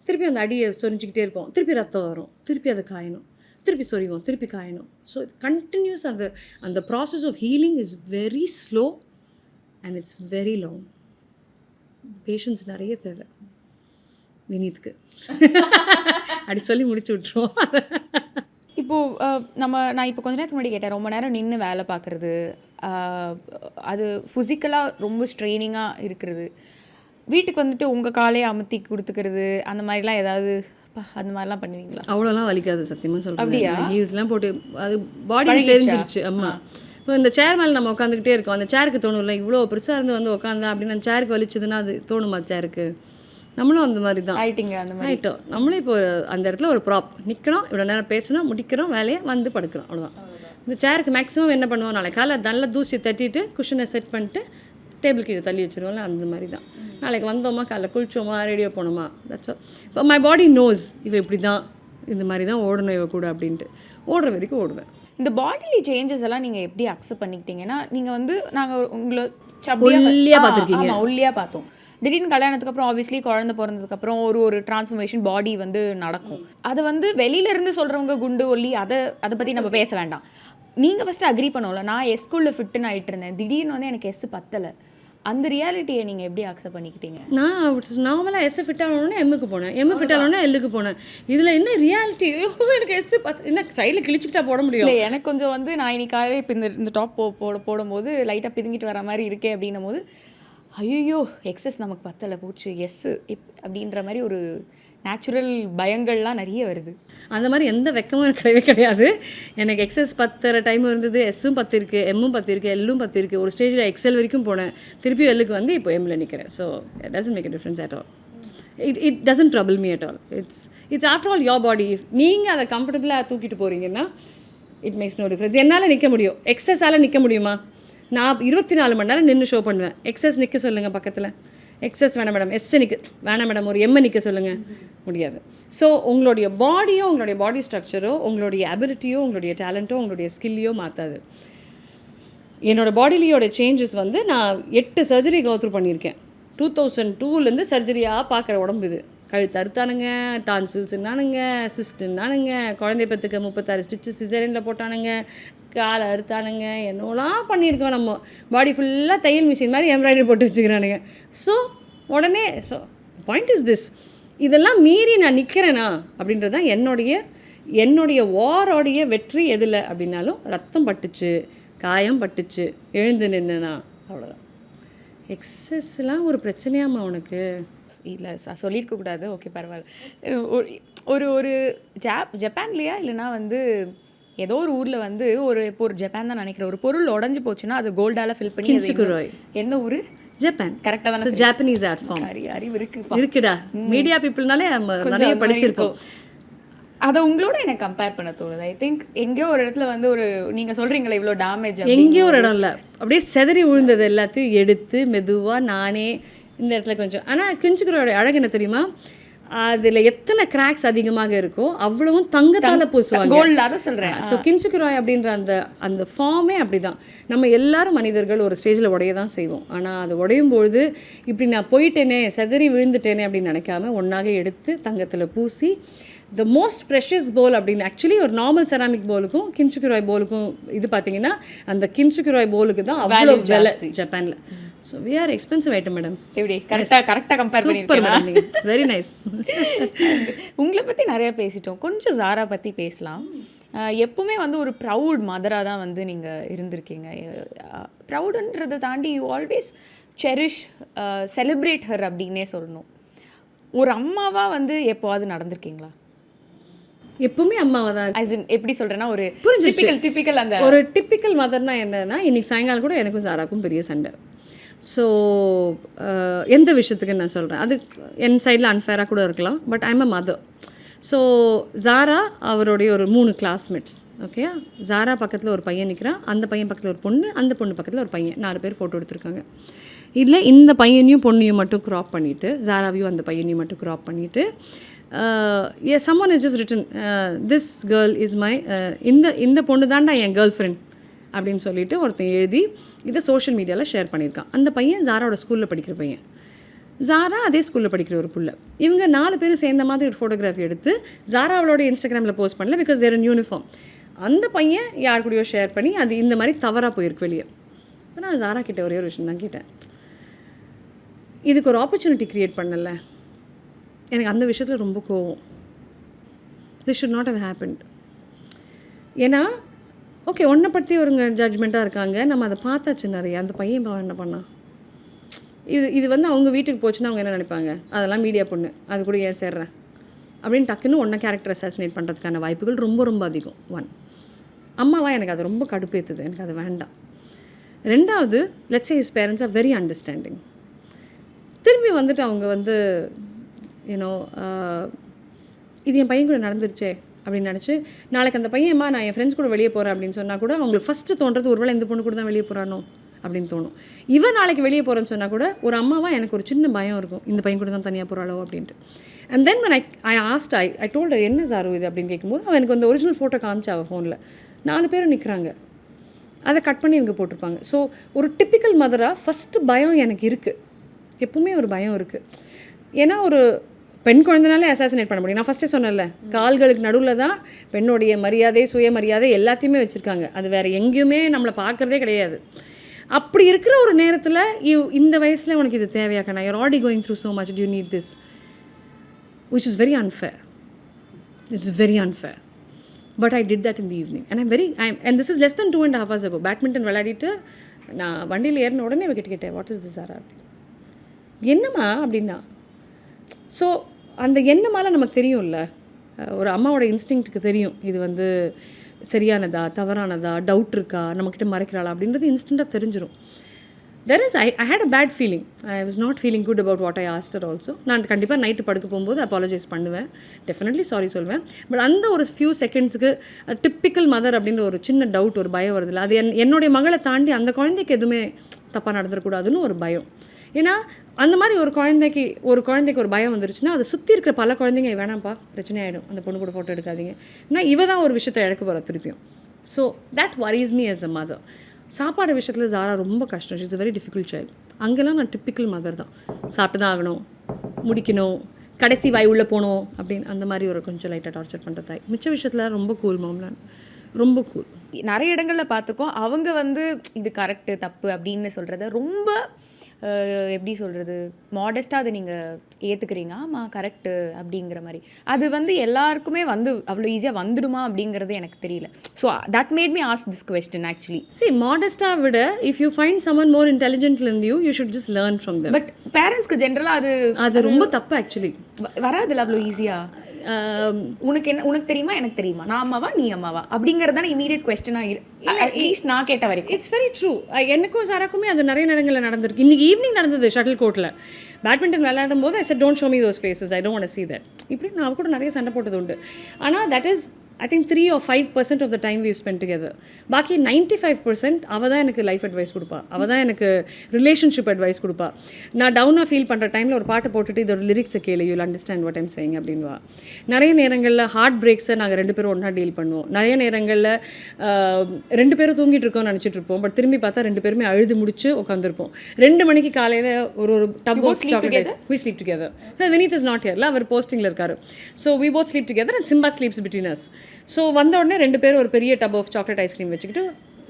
திருப்பி அந்த அடியை சொரிஞ்சிக்கிட்டே இருப்போம். திருப்பி ரத்தம் வரும், திருப்பி அதை காயணும், திருப்பி சொரிவோம், திருப்பி காயணும். ஸோ கண்டினியூஸ் அந்த process of healing is very slow and it's very long. Patience நிறைய தேவை வினீத்துக்கு. அப்படி சொல்லி முடிச்சு விட்ருவோம். இப்போது நான் இப்போ கொஞ்ச நேரத்துக்கு முன்னாடி கேட்டேன், ரொம்ப நேரம் நின்று வேலை பார்க்குறது, அது ஃபிசிக்கலாக ரொம்ப ஸ்ட்ரெயினிங்காக இருக்கிறது, வீட்டுக்கு வந்துட்டு உங்கள் காலையை அமுத்தி கொடுத்துக்கிறது, அந்த மாதிரிலாம் ஏதாவது அந்த மாதிரிலாம் பண்ணுவீங்களா? அவ்வளோலாம் வலிக்காது சத்தியமாக சொல்கிறேன். அப்படியா? ஹீல்ஸ்லாம் போட்டு அது பாடி தெரிஞ்சிருச்சு. ஆமாம். இப்போ இந்த சேர் மேலே நம்ம உட்காந்துக்கிட்டே இருக்கோம், அந்த சேருக்கு தோணும்ல இவ்வளோ பெருசாக இருந்து வந்து உட்காந்தா அப்படின்னு அந்த சேருக்கு வலிச்சதுன்னா அது தோணுமா சேருக்கு? நம்மளும் அந்த மாதிரி தான் ஆகிட்டோம். நம்மளும் இப்போ அந்த இடத்துல ஒரு ப்ராப் நிற்கணும், இவ்வளோ நேரம் பேசணும், முடிக்கிறோம் வேலையை, வந்து படுக்கிறோம், அவ்வளோதான். இந்த சேருக்கு மேக்ஸிமம் என்ன பண்ணுவோம், நாளைக்கு காலை நல்லா தூசி தட்டிட்டு குஷனை செட் பண்ணிட்டு டேபிள் கீழே தள்ளி வச்சுருவோம்ல, அந்த மாதிரி தான். நாளைக்கு வந்தோமா, காலைல குளிச்சோமா, ரேடியோ போனோமா, தட்ஸ் ஆல். இப்போ மை பாடி நோஸ் இவ இப்படி தான், இந்த மாதிரி தான் ஓடணும் இவ கூட அப்படின்ட்டு ஓடுற வரைக்கும் ஓடுவேன். இந்த பாடிலி சேஞ்சஸ் எல்லாம் நீங்கள் எப்படி அக்செப்ட் பண்ணிக்கிட்டீங்கன்னா, நீங்கள் வந்து நாங்கள் உங்களை ஒல்லியாக பார்த்துருக்கீங்க, ஒல்லியாக பார்த்தோம். திடீர்னு கல்யாணத்துக்கு அப்புறம் ஆப்வியஸ்லி குழந்தை பிறந்ததுக்கப்புறம் ஒரு டிரான்ஸ்ஃபர்மேஷன் பாடி வந்து நடக்கும். அதை வந்து வெளியிலேருந்து சொல்கிறவங்க குண்டு ஒல்லி அதை பற்றி நம்ம பேச வேண்டாம். நீங்கள் ஃபஸ்ட்டு அக்ரி பண்ணோம்ல, நான் எஸ் ஸ்கூலில் ஃபிட்டுன்னு ஆகிட்டு இருந்தேன், திடீர்னு வந்து எனக்கு எஸ் பத்தலை, அந்த ரியாலிட்டியை நீங்கள் எப்படி அக்செப்ட் பண்ணிக்கிட்டீங்க? நான் நார்மலாக எஸ் ஃபிட் ஆகணும்னா எம்முக்கு போனேன், எம் ஃபிட் ஆகணும்னா எல்லுக்கு போனேன். இதில் என்ன ரியாலிட்டி? எனக்கு எஸ் பார்த்து என்ன சைடில் கிழிச்சிக்கிட்டா போட முடியும்? இல்லை, எனக்கு கொஞ்சம் வந்து நான் இன்னைக்காகவே இப்போ இந்த டாப் போடும்போது லைட்டாக பிதுங்கிட்டு வர மாதிரி இருக்கே அப்படின்னும் போது ஐயோ எக்ஸஸ் நமக்கு பத்தலை போச்சு எஸ் அப்படின்ற மாதிரி ஒரு நேச்சுரல் பயங்கள்லாம் நிறைய வருது. அந்த மாதிரி எந்த வெக்கமும் எனக்கு கிடையவே கிடையாது. எனக்கு எக்ஸஸ் பத்துற டைம் இருந்தது, எஸ்ஸும் 10 இருக்குது, எம்மும் 10 இருக்குது, எல்லும் 10 இருக்குது. ஒரு ஸ்டேஜில் எக்ஸல் வரைக்கும் போனேன், திருப்பி எல்லுக்கு வந்து இப்போ எம்மில் நிற்கிறேன். So it doesn't make a difference at all. It doesn't trouble me at all. It's after all your body. நீங்கள் அதை கம்ஃபர்டபுளாக தூக்கிட்டு போகிறீங்கன்னா இட் மேக்ஸ் நோ டிஃப்ரென்ஸ். என்னால் நிற்க முடியும், எக்ஸஸால் நிற்க முடியுமா? நான் 24 மணி நேரம் நின்று ஷோ பண்ணுவேன். எக்ஸஸ் நிற்க சொல்லுங்கள் பக்கத்தில், எக்ஸஸ் வேணாம் மேடம், எஸ் நிற்க வேணாம் மேடம், ஒரு எம்மை நிற்க சொல்லுங்கள், முடியாது. ஸோ உங்களுடைய பாடியோ, உங்களுடைய பாடி ஸ்ட்ரக்சரோ, உங்களுடைய அபிலிட்டியோ, உங்களுடைய டேலண்ட்டோ, உங்களுடைய ஸ்கில்லையோ மாற்றாது. என்னோடய பாடிலியோட சேஞ்சஸ் வந்து நான் 8 சர்ஜரி கவுத்ரூ பண்ணியிருக்கேன். 2002லேருந்து சர்ஜரியாக பார்க்குற உடம்பு இது. கழுத்து அறுத்தானுங்க, டான்சில்ஸுன்னானுங்க, சிஸ்ட்டுன்னானுங்க, குழந்தை பத்துக்கு 36 ஸ்டிச்சு சிசேரியனில் போட்டானுங்க, காலை அறுத்தானுங்க, என்னோலாம் பண்ணியிருக்கோம். நம்ம பாடி ஃபுல்லாக தையல் மிஷின் மாதிரி எம்ப்ராய்டரி போட்டு வச்சுக்கிறானுங்க. ஸோ உடனே பாயிண்ட் இஸ் திஸ், இதெல்லாம் மீறி நான் நிற்கிறேனா அப்படின்றது தான் என்னுடைய வாரோடைய வெற்றி. எதில் அப்படின்னாலும் ரத்தம் பட்டுச்சு, காயம் பட்டுச்சு, எழுந்து நின்றுனா, அவ்வளோதான். எக்ஸஸ்லாம் ஒரு பிரச்சனையாம்மா உனக்கு? இல்லை சொல்லியிருக்கக்கூடாது, ஓகே பரவாயில்ல. ஒரு ஒரு ஜப்பான்லையா இல்லைனா வந்து ஏதோ ஒரு ஊரில் வந்து இப்போ ஒரு ஜப்பான் தான் நினைக்கிறேன், ஒரு பொருள் உடஞ்சி போச்சுன்னா அது கோல்டால் ஃபில் பண்ணி. கின்சுகுரோய். எந்த ஊர்? ஜப்பான். கரெக்டாக தானே? Japanese art form. அறிவு இருக்குடா, மீடியா பீப்புள்னாலே நிறைய படிச்சிருக்கோம். அதை உங்களோட எனக்கு கம்பேர் பண்ண தோணுது. ஐ திங்க் எங்கேயோ ஒரு இடத்துல வந்து ஒரு நீங்கள் சொல்கிறீங்களே இவ்வளோ டேமேஜ், எங்கேயோ ஒரு இடம் இல்லை, அப்படியே செதறி விழுந்தது எல்லாத்தையும் எடுத்து மெதுவாக நானே இந்த இடத்துல கொஞ்சம். ஆனால் கின்சுகுரோயோட அழகு என்ன தெரியுமா? அதில் எத்தனை கிராக்ஸ் அதிகமாக இருக்கோ அவ்வளவும் தங்கத்தால் பூசுவாங்க, கோல்டு. அதை சொல்கிறேன். ஸோ கின்சுகுரோய் அப்படின்ற அந்த ஃபார்மே அப்படி தான். நம்ம எல்லாரும் மனிதர்கள் ஒரு ஸ்டேஜில் உடைய தான் செய்வோம். ஆனால் அது உடையும் பொழுது இப்படி நான் போயிட்டேனே, செதறி விழுந்துட்டேனே அப்படின்னு நினைக்காம ஒன்றாக எடுத்து தங்கத்தில் பூசி த மோஸ்ட் ப்ரெஷியஸ் போல் அப்படின்னு. ஆக்சுவலி ஒரு நார்மல் செராமிக் போலுக்கும் கின்சுகுரோய் போலுக்கும் இது பார்த்தீங்கன்னா அந்த கின்சுகுரோய் போலுக்கு தான் அவ்வளோ விலை ஜப்பானில். So we are expensive item madam. எப்படி கரெக்டாக கம்பேர் பண்ணியிருக்கேன். Very nice. உங்களை பற்றி நிறையா பேசிட்டோம், கொஞ்சம் ஜாரா பற்றி பேசலாம். எப்பவுமே வந்து ஒரு ப்ரவுட் மதராக தான் வந்து நீங்கள் இருந்திருக்கீங்க. ப்ரவுடுன்றதை தாண்டி you always cherish, celebrate her அப்படின்னே சொல்லணும். ஒரு அம்மாவாக வந்து எப்போவாது நடந்திருக்கீங்களா? எப்பவுமே அம்மாவை தான். எப்படி சொல்கிறேன்னா ஒரு டிப்பிக்கல் அந்த ஒரு டிப்பிக்கல் மதர்னா என்னன்னா, இன்னைக்கு சாயங்காலம் கூட எனக்கும் சாராக்கும் பெரிய சண்டை. ஸோ எந்த விஷயத்துக்கு நான் சொல்கிறேன், அது என் சைடில் அன்ஃபேராக கூட இருக்கலாம், but I'm a mother. So Zara அவருடைய ஒரு 3 கிளாஸ்மேட்ஸ், ஓகே. ஜாரா பக்கத்தில் ஒரு பையன் நிற்கிறான், அந்த பையன் பக்கத்தில் ஒரு பொண்ணு, அந்த பொண்ணு பக்கத்தில் ஒரு பையன், 4 பேர் ஃபோட்டோ எடுத்திருக்காங்க. இதில் இந்த பையனையும் பொண்ணையும் மட்டும் க்ராப் பண்ணிவிட்டு, ஜாராவையும் அந்த பையனையும் மட்டும் க்ராப் பண்ணிவிட்டு, someone has just written this girl is my இந்த பொண்ணு தான்டா என் கேர்ள் ஃப்ரெண்ட் அப்படின்னு சொல்லிட்டு ஒருத்தன் எழுதி இதை சோஷியல் மீடியாவில் ஷேர் பண்ணியிருக்கான். அந்த பையன் ஜாராவோட ஸ்கூலில் படிக்கிற பையன், ஜாரா அதே ஸ்கூலில் படிக்கிற ஒரு புள்ள. இவங்க 4 பேரும் சேர்ந்த மாதிரி ஒரு ஃபோட்டோகிராஃபி எடுத்து ஜாராவோட இன்ஸ்டாகிராமில் போஸ்ட் பண்ணல, பிகாஸ் தேர் இன் யூனிஃபார்ம். அந்த பையன் யார் கூடயோ ஷேர் பண்ணி அது இந்த மாதிரி தவறாக போயிருக்கு வெளியே. இப்போ நான் ஜாரா கிட்ட ஒரே ஒரு விஷயம் தான் கேட்டேன், இதுக்கு ஒரு ஆப்பர்ச்சுனிட்டி க்ரியேட் பண்ணல. எனக்கு அந்த விஷயத்தில் ரொம்ப கோவம். This should not have happened. ஏன்னா ஓகே, ஒன்றை பற்றி ஒரு ஜட்ஜ்மெண்ட்டாக இருக்காங்க, நம்ம அதை பார்த்தாச்சு நிறைய. அந்த பையன் என்ன பண்ணான், இது வந்து அவங்க வீட்டுக்கு போச்சுன்னா அவங்க என்ன நினைப்பாங்க, அதெல்லாம் மீடியா பொண்ணு, அது கூட ஏன் சேர்றேன் அப்படின்னு டக்குன்னு ஒன்றை கேரக்டர் அசாசினேட் பண்ணுறதுக்கான வாய்ப்புகள் ரொம்ப ரொம்ப அதிகம். 1 அம்மாவா எனக்கு அது ரொம்ப கடுப்பேற்றுது, எனக்கு அது வேண்டாம். 2வது, let's say his parents are very understanding. திரும்பி வந்துட்டு அவங்க வந்து யூனோ இது என் பையன் கூட நடந்துருச்சே அப்படின்னு நினச்சி நாளைக்கு அந்த பையன்மா நான் என் ஃப்ரெண்ட்ஸ் கூட வெளியே போகிறேன் அப்படின்னு சொன்னால் கூட அவங்களுக்கு ஃபஸ்ட்டு தோன்றது ஒருவேளை இந்த பொண்ணு கூட தான் வெளியே போகிறானோ அப்படின்னு தோணும். இவன் நாளைக்கு வெளியே போகிறேன்னு சொன்னால் கூட ஒரு அம்மாவாக எனக்கு ஒரு சின்ன பயம் இருக்கும், இந்த பையன் கூட தான் தனியாக போகிறாளோ அப்படின்ட்டு. And then when I asked, I told her என்ன சாரு இது அப்படின்னு கேட்கும்போது அவன் எனக்கு அந்த ஒரிஜினல் ஃபோட்டோ காமிச்சா அவள் ஃபோனில் 4 பேரும் நிற்கிறாங்க, அதை கட் பண்ணி இவங்க போட்டிருப்பாங்க. ஸோ ஒரு டிப்பிக்கல் மதராக ஃபஸ்ட்டு பயம் எனக்கு இருக்குது, எப்பவுமே ஒரு பயம் இருக்குது. ஏன்னா ஒரு பெண் குழந்தைனாலே அசாசினேட் பண்ண முடியும். நான் ஃபஸ்ட்டே சொன்னேன்ல, கால்களுக்கு நடுவில் தான் பெண்ணுடைய மரியாதை, சுயமரியாதை எல்லாத்தையுமே வச்சுருக்காங்க. அது வேறு எங்கேயுமே நம்மளை பார்க்குறதே கிடையாது. அப்படி இருக்கிற ஒரு நேரத்தில் இந்த வயசில் உனக்கு இது தேவையாக்கண்ணா, you're already going through so much, do you need this, which is very unfair. It's very unfair. But I did that in the evening. And and this is less than 2.5 hours ago. Badminton விளையாடிட்டு நான் வண்டியில் ஏறின உடனே கேட்டேன், what is this ஆரா, என்னம்மா அப்படின்னா. So அந்த எண்ணமால நமக்கு தெரியும்ல, ஒரு அம்மாவோட இன்ஸ்டிங்க்ட்டுக்கு தெரியும் இது வந்து சரியானதா தவறானதா, டவுட் இருக்கா, நம்மக்கிட்ட மறைக்கிறாளா அப்படின்றது இன்ஸ்டண்ட்டாக தெரிஞ்சிடும். I had a bad feeling. I was not feeling good about what I asked her also. நான் கண்டிப்பாக நைட்டு படுக்க போகும்போது அப்பாலஜைஸ் பண்ணுவேன், டெஃபினெட்லி சாரி சொல்வேன். பட் அந்த ஒரு ஃபியூ செகண்ட்ஸுக்கு டிப்பிக்கல் மதர் அப்படின்ற ஒரு சின்ன டவுட், ஒரு பயம் வருதில்ல, அது என்னுடைய மகளை தாண்டி அந்த குழந்தைக்கு எதுவுமே தப்பாக நடந்துடக்கூடாதுன்னு ஒரு பயம். ஏன்னா அந்த மாதிரி ஒரு குழந்தைக்கு ஒரு பயம் வந்துருச்சுன்னா அதை சுற்றி இருக்கிற பல குழந்தைங்க வேணாம்ப்பா பிரச்சனை ஆகிடும், அந்த பொண்ணு கூட ஃபோட்டோ எடுக்காதீங்க, ஏன்னா இவ தான் ஒரு விஷயத்தை இழக்க போகிற திருப்பியும். So that worries me as a mother. சாப்பாடு விஷயத்தில் ஜாரா ரொம்ப கஷ்டம். She's a very difficult child. அங்கெல்லாம் நான் டிப்பிக்கல் மதர் தான், சாப்பிட்டு தான் ஆகணும், முடிக்கணும், கடைசி வாய் உள்ளே போகணும் அப்படின்னு அந்த மாதிரி ஒரு கொஞ்சம் லைட்டாக டார்ச்சர் பண்ணுற தாய். மிச்ச விஷயத்தில் ரொம்ப கூல் மாம்லாம், ரொம்ப கூல். நிறைய இடங்களில் பார்த்துருக்கோம், அவங்க வந்து இது கரெக்டு தப்பு அப்படின்னு சொல்கிறத ரொம்ப எப்படி சொல்கிறது, மாடஸ்ட்டாக அதை நீங்கள் ஏற்றுக்கிறீங்க, ஆமாம் கரெக்டு அப்படிங்கிற மாதிரி. அது வந்து எல்லாருக்குமே வந்து அவ்வளோ ஈஸியாக வந்துடுமா அப்படிங்கிறது எனக்கு தெரியல. So that made me ask this question actually. See, மாடஸ்ட்டாக விட if you find someone more intelligent than you, you should just learn from them. But பேரண்ட்ஸ்க்கு ஜென்ரலாக அது ரொம்ப தப்பு ஆக்சுவலி. வராதுல்ல அவ்வளோ ஈஸியாக. உனக்கு தெரியுமா, எனக்கு தெரியுமா, நான் அம்மாவா நீ அம்மாவா அப்படிங்கிறது தானே இமீடியட் கொஸ்டினாக அட்லீஸ்ட் நான் கேட்ட வரைக்கும். It's very true. எனக்கும் சாராக்குமே அது நிறைய நேரங்களில் நடந்திருக்கு. இன்றைக்கி ஈவினிங் நடந்தது ஷட்டில் கோர்ட்டில். பேட்மிண்டன் விளையாடும் போது I said don't show me those faces, I don't want to see that. இப்படி நான் கூட நிறைய சண்டை போட்டது உண்டு. ஆனால் that is I think 3 or 5% of the time we spent together. பாக்கி 95% அவள் தான் எனக்கு லைஃப் அட்வைஸ் கொடுப்பா, அவள் தான் எனக்கு ரிலேஷன்ஷிப் அட்வைஸ் கொடுப்பா. நான் டவுனாக ஃபீல் பண்ணுற டைமில் ஒரு பாட்டை போட்டுட்டு இதோட லிரிக்ஸை கேளு, you'll understand what I'm saying அப்படின்வா. நிறைய நேரங்களில் ஹார்ட் பிரேக்ஸை நாங்கள் 2 பேரும் ஒன்றா டீல் பண்ணுவோம். நிறைய நேரங்களில் 2 பேரும் தூங்கிட்டு இருக்கோம்னு நினச்சிட்டு இருப்போம், பட் திரும்பி பார்த்தா 2 பேருமே அழுது முடிச்சு உட்காந்துருப்போம். 2 மணிக்கு காலையில் ஒரு tub of chocolate we sleep together. Vineet is not here, அவர் போஸ்டிங்கில் இருக்காரு. So we both sleep together and Simba sleeps between us. So வந்த உடனே 2 பேரும் ஒரு பெரிய டப் ஆஃப் சாக்லேட் ஐஸ்கிரீம் வச்சுக்கிட்டு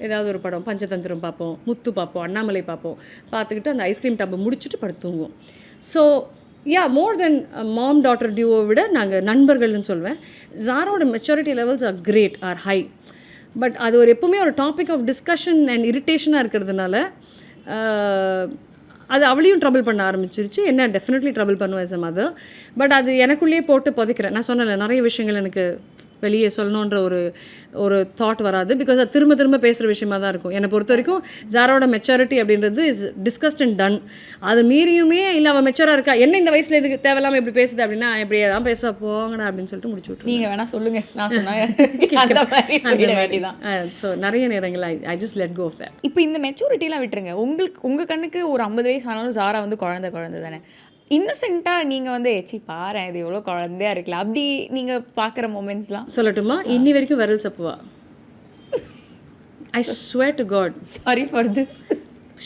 ஏதாவது ஒரு படம், பஞ்சதந்திரம் பார்ப்போம், முத்து பார்ப்போம், அண்ணாமலை பார்ப்போம், பார்த்துக்கிட்டு அந்த ஐஸ்கிரீம் டப்பை முடிச்சுட்டு படுத்துங்குவோம். ஸோ மோர் தென் மாம் டாட்டர் டியூவை விட நாங்கள் நண்பர்கள்னு சொல்வேன். ஜாரோட maturity levels are great, are high. But அது ஒரு எப்பவுமே ஒரு டாபிக் ஆஃப் டிஸ்கஷன் அண்ட் இரிட்டேஷனாக இருக்கிறதுனால அது அவளையும் ட்ரபிள் பண்ண ஆரம்பிச்சிருச்சு, என்ன டெஃபினெட்லி ட்ரபிள் பண்ணுவேன் as a mother. பட் அது எனக்குள்ளேயே போட்டு புதைக்கிறேன். நான் சொன்னல நிறைய விஷயங்கள் எனக்கு வெளியே சொல்லணுன்ற ஒரு தாட் வராது, பிகாஸ் அது திரும்ப திரும்ப பேசுகிற விஷயமா தான் இருக்கும். என்னை பொறுத்த வரைக்கும் ஜாரோட மெச்சூரிட்டி அப்படின்றது இஸ் டிஸ்கஸ்ட் அண்ட் டன். அது மீறியுமே இல்லை அவள் மெச்சூராக இருக்கா, என்ன இந்த வயசில் இதுக்கு தேவையில்லாமல் எப்படி பேசுது அப்படின்னா எப்படி தான் பேசுவா போங்கடா அப்படின்னு சொல்லிட்டு முடிச்சு விட்ருவோம். நீங்கள் வேணால் சொல்லுங்கள், நான் சொன்னேன். ஸோ நிறைய நேரங்கள் I just let go of that. இப்போ இந்த மெச்சூரிட்டிலாம் விட்டுருங்க, உங்கள் கண்ணுக்கு ஒரு 50 வயசு ஆனாலும் ஜாரா வந்து குழந்தை தானே. இன்னசென்ட்டாக நீங்கள் வந்து ஏச்சி பாரு இது எவ்வளோ குழந்தையா இருக்கலாம் அப்படி நீங்கள் பார்க்குற மூமெண்ட்ஸ்லாம் சொல்லட்டுமா? இன்னி வரைக்கும் விரல் சப்புவா. I swear to God. Sorry for this.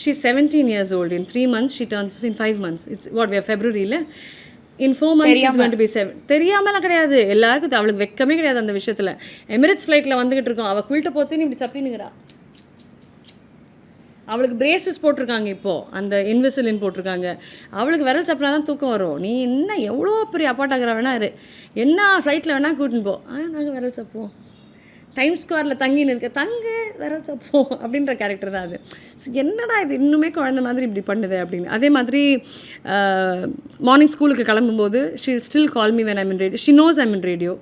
She's 17 years old. In 3 months she turns, in 5 months. It's what we are February la. In 4 months she's going to be 7. தெரியாமலாம் கிடையாது, எல்லாருக்கும் அவளுக்கு வெக்கமே கிடையாது அந்த விஷயத்தில். எமிரேட்ஸ் ஃப்ளைட்டில் வந்துக்கிட்டு இருக்கோம், அவள் குளிட்ட போத்துன்னு இப்படி சப்பினுங்கிறா. அவளுக்கு பிரேசஸ் போட்டிருக்காங்க, இப்போது அந்த இன்விசிலின் போட்டிருக்காங்க. அவளுக்கு விரல் சப்பினா தான் தூக்கம் வரும். நீ என்ன எவ்வளோ பெரிய அப்பாட்டாகிற வேணா இரு, என்ன ஃப்ளைட்டில் வேணால் கூட்டின்னு போ, நாங்கள் விரல் சப்போம். டைம் ஸ்கொயரில் தங்கின்னு இருக்க விரல் சப்போம் அப்படின்ற கேரக்டர் தான் அது. ஸோ என்னடா இது இன்னுமே குழந்த மாதிரி இப்படி பண்ணுது அப்படின்னு. அதே மாதிரி மார்னிங் ஸ்கூலுக்கு கிளம்பும்போது she still call me when I'm in radio. She knows I'm in radio.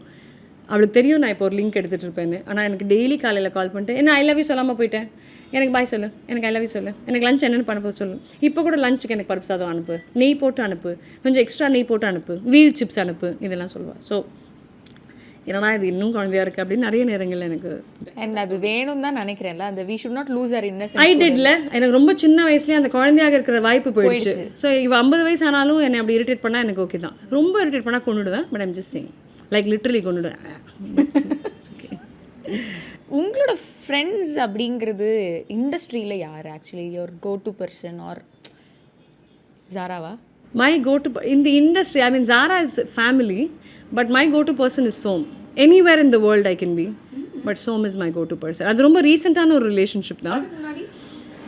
அவளுக்கு தெரியும் நான் இப்போ ஒரு லிங்க் எடுத்துகிட்டு இருப்பேன்னு. ஆனால் எனக்கு டெய்லி காலையில் கால் பண்ணிட்டு என்ன ஐ லவ் யூ சொல்லாமல் போயிட்டேன், எனக்கு பாய் சொல்லு, எனக்கு ஐ லவ் யூ சொல்லு, எனக்கு லஞ்ச் என்னென்னு பண்ண சொல்லு, இப்போ கூட லஞ்சுக்கு எனக்கு பருப்பு சாதம் அனுப்பு, நெய் போட்டு அனுப்பு, கொஞ்சம் எக்ஸ்ட்ரா நெய் போட்டு அனுப்பு, வீல் சிப்ஸ் அனுப்பு, இதெல்லாம் சொல்லுவாள். ஸோ ஏன்னா இது இன்னும் குழந்தையாக இருக்குது அப்படின்னு நிறைய நேரங்களில் எனக்கு அண்ட் அது வேணும் தான் நினைக்கிறேன்ல. அந்த we should not lose our innocence. I டிட்ல எனக்கு ரொம்ப சின்ன வயசுலேயே அந்த குழந்தையாக இருக்கிற வாய்ப்பு போயிடுச்சு. ஸோ இவ 50 வயசு ஆனாலும் என்னை அப்படி இரிட்டேட் பண்ணால் எனக்கு ஓகே தான். ரொம்ப இரிட்டேட் பண்ணால் கொண்டுடுவேன், but I'm just saying like literally கொண்டுடுவேன். உங்களோட ஃப்ரெண்ட்ஸ் அப்படிங்கிறது இண்டஸ்ட்ரியில் யார் actually your go to person are ஜாராவா? My go-to in the industry, I mean Zara is family, but my go-to person is Som. Anywhere in the world I can be, but Som is my go-to person. அது ரொம்ப ரீசெண்டான ஒரு relationship தான்.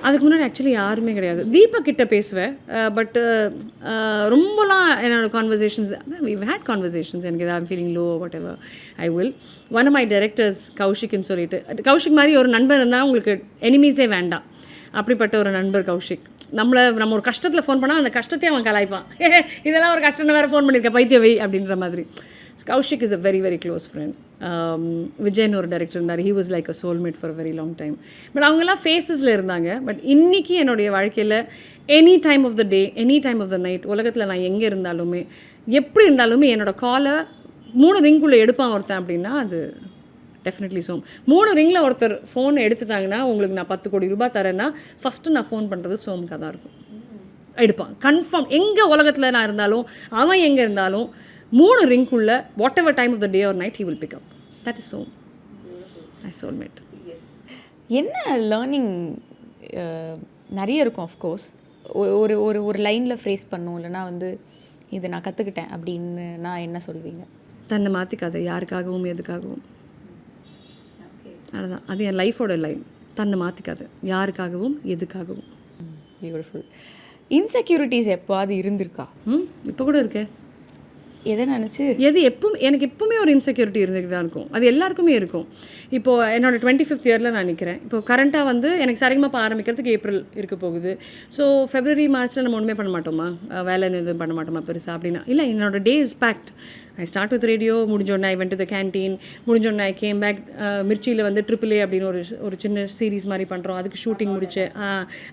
அதுக்கு முன்னாடி actually யாருமே கிடையாது. தீபக் கிட்ட பேசுவேன், பட்டு ரொம்பலாம் என்னோட கான்வர்சேஷன்ஸ் we've had conversations. எனக்கு ஏதாவது feeling low whatever I will. One of my directors கௌஷிக்னு சொல்லிட்டு, கௌஷிக் மாதிரி ஒரு நண்பர் இருந்தால் உங்களுக்கு எனிமீஸே வேண்டாம். அப்படிப்பட்ட ஒரு நண்பர் கௌஷிக். நம்ம ஒரு கஷ்டத்தில் ஃபோன் பண்ணால் அந்த கஷ்டத்தையே அவன் கலாய்ப்பான். இதெல்லாம் ஒரு கஷ்டம் வேறு ஃபோன் பண்ணியிருக்கேன் பைத்தியவை அப்படின்ற மாதிரி. Kaushik is a very very close friend. விஜய்னு ஒரு டைரக்டர் இருந்தார். He was like a soulmate for a very long time. But அவங்கெல்லாம் ஃபேஸஸில் இருந்தாங்க. பட் இன்றைக்கி என்னுடைய வாழ்க்கையில் any time of the day, any time of the night, உலகத்தில் நான் எங்கே இருந்தாலுமே எப்படி இருந்தாலுமே என்னோடய காலை 3 ரிங்குள்ளே எடுப்பான் ஒருத்தன் அப்படின்னா அது டெஃபினெட்லி சோம். 3 ரிங்கில் ஒருத்தர் ஃபோன் எடுத்துட்டாங்கன்னா உங்களுக்கு நான் 10 கோடி ரூபாய் தரேன்னா ஃபஸ்ட்டு நான் ஃபோன் பண்ணுறது சோமுக்காக தான் இருக்கும். எடுப்பான் கன்ஃபார்ம். எங்கே உலகத்தில் நான் இருந்தாலும் அவன் எங்கே இருந்தாலும் 3 ரிங்குள்ளே whatever time of the day or night he will pick up. That is Som, my soulmate. என்ன லேர்னிங் நிறைய இருக்கும் ஆஃப்கோர்ஸ். ஒரு ஒரு ஒரு லைனில் ஃப்ரேஸ் பண்ணும், இல்லைனா வந்து இதை நான் கற்றுக்கிட்டேன் அப்படின்னு நான் என்ன சொல்வீங்க? தன்னை மாற்றிக்காத, யாருக்காகவும் எதுக்காகவும். அதுதான், அது என் லைஃபோட லைன். தன்னை மாற்றிக்காது, யாருக்காகவும் எதுக்காகவும். பியூட்டிஃபுல். இன்செக்யூரிட்டிஸ் எப்போது இருந்திருக்கா? இப்போ கூட இருக்கேன். எதை நினச்சி? எனக்கு எப்பவுமே ஒரு இன்செக்யூரிட்டி இருந்துகிட்டு தான் இருக்கும். அது எல்லாருக்குமே இருக்கும். இப்போது என்னோட 25th இயரில் நான் நிற்கிறேன். இப்போது கரண்ட்டாக வந்து எனக்கு சரிகமாக ஆரம்பிக்கிறதுக்கு ஏப்ரல் இருக்க போகுது. ஸோ ஃபெப்ரவரி மார்ச்சில் நம்ம ஒன்றுமே பண்ண மாட்டோமா, வேலை எதுவும் பண்ண மாட்டோமா பெருசாக அப்படின்னா? இல்லை, என்னோட day is packed. I start with radio, முடிஞ்சோடனே I went to the canteen, முடிஞ்சோடனே ஐ கேம் பேக். மிர்ச்சியில் வந்து AAA அப்படின்னு ஒரு சின்ன சீரீஸ் மாதிரி பண்ணுறோம். அதுக்கு ஷூட்டிங் முடித்தேன்.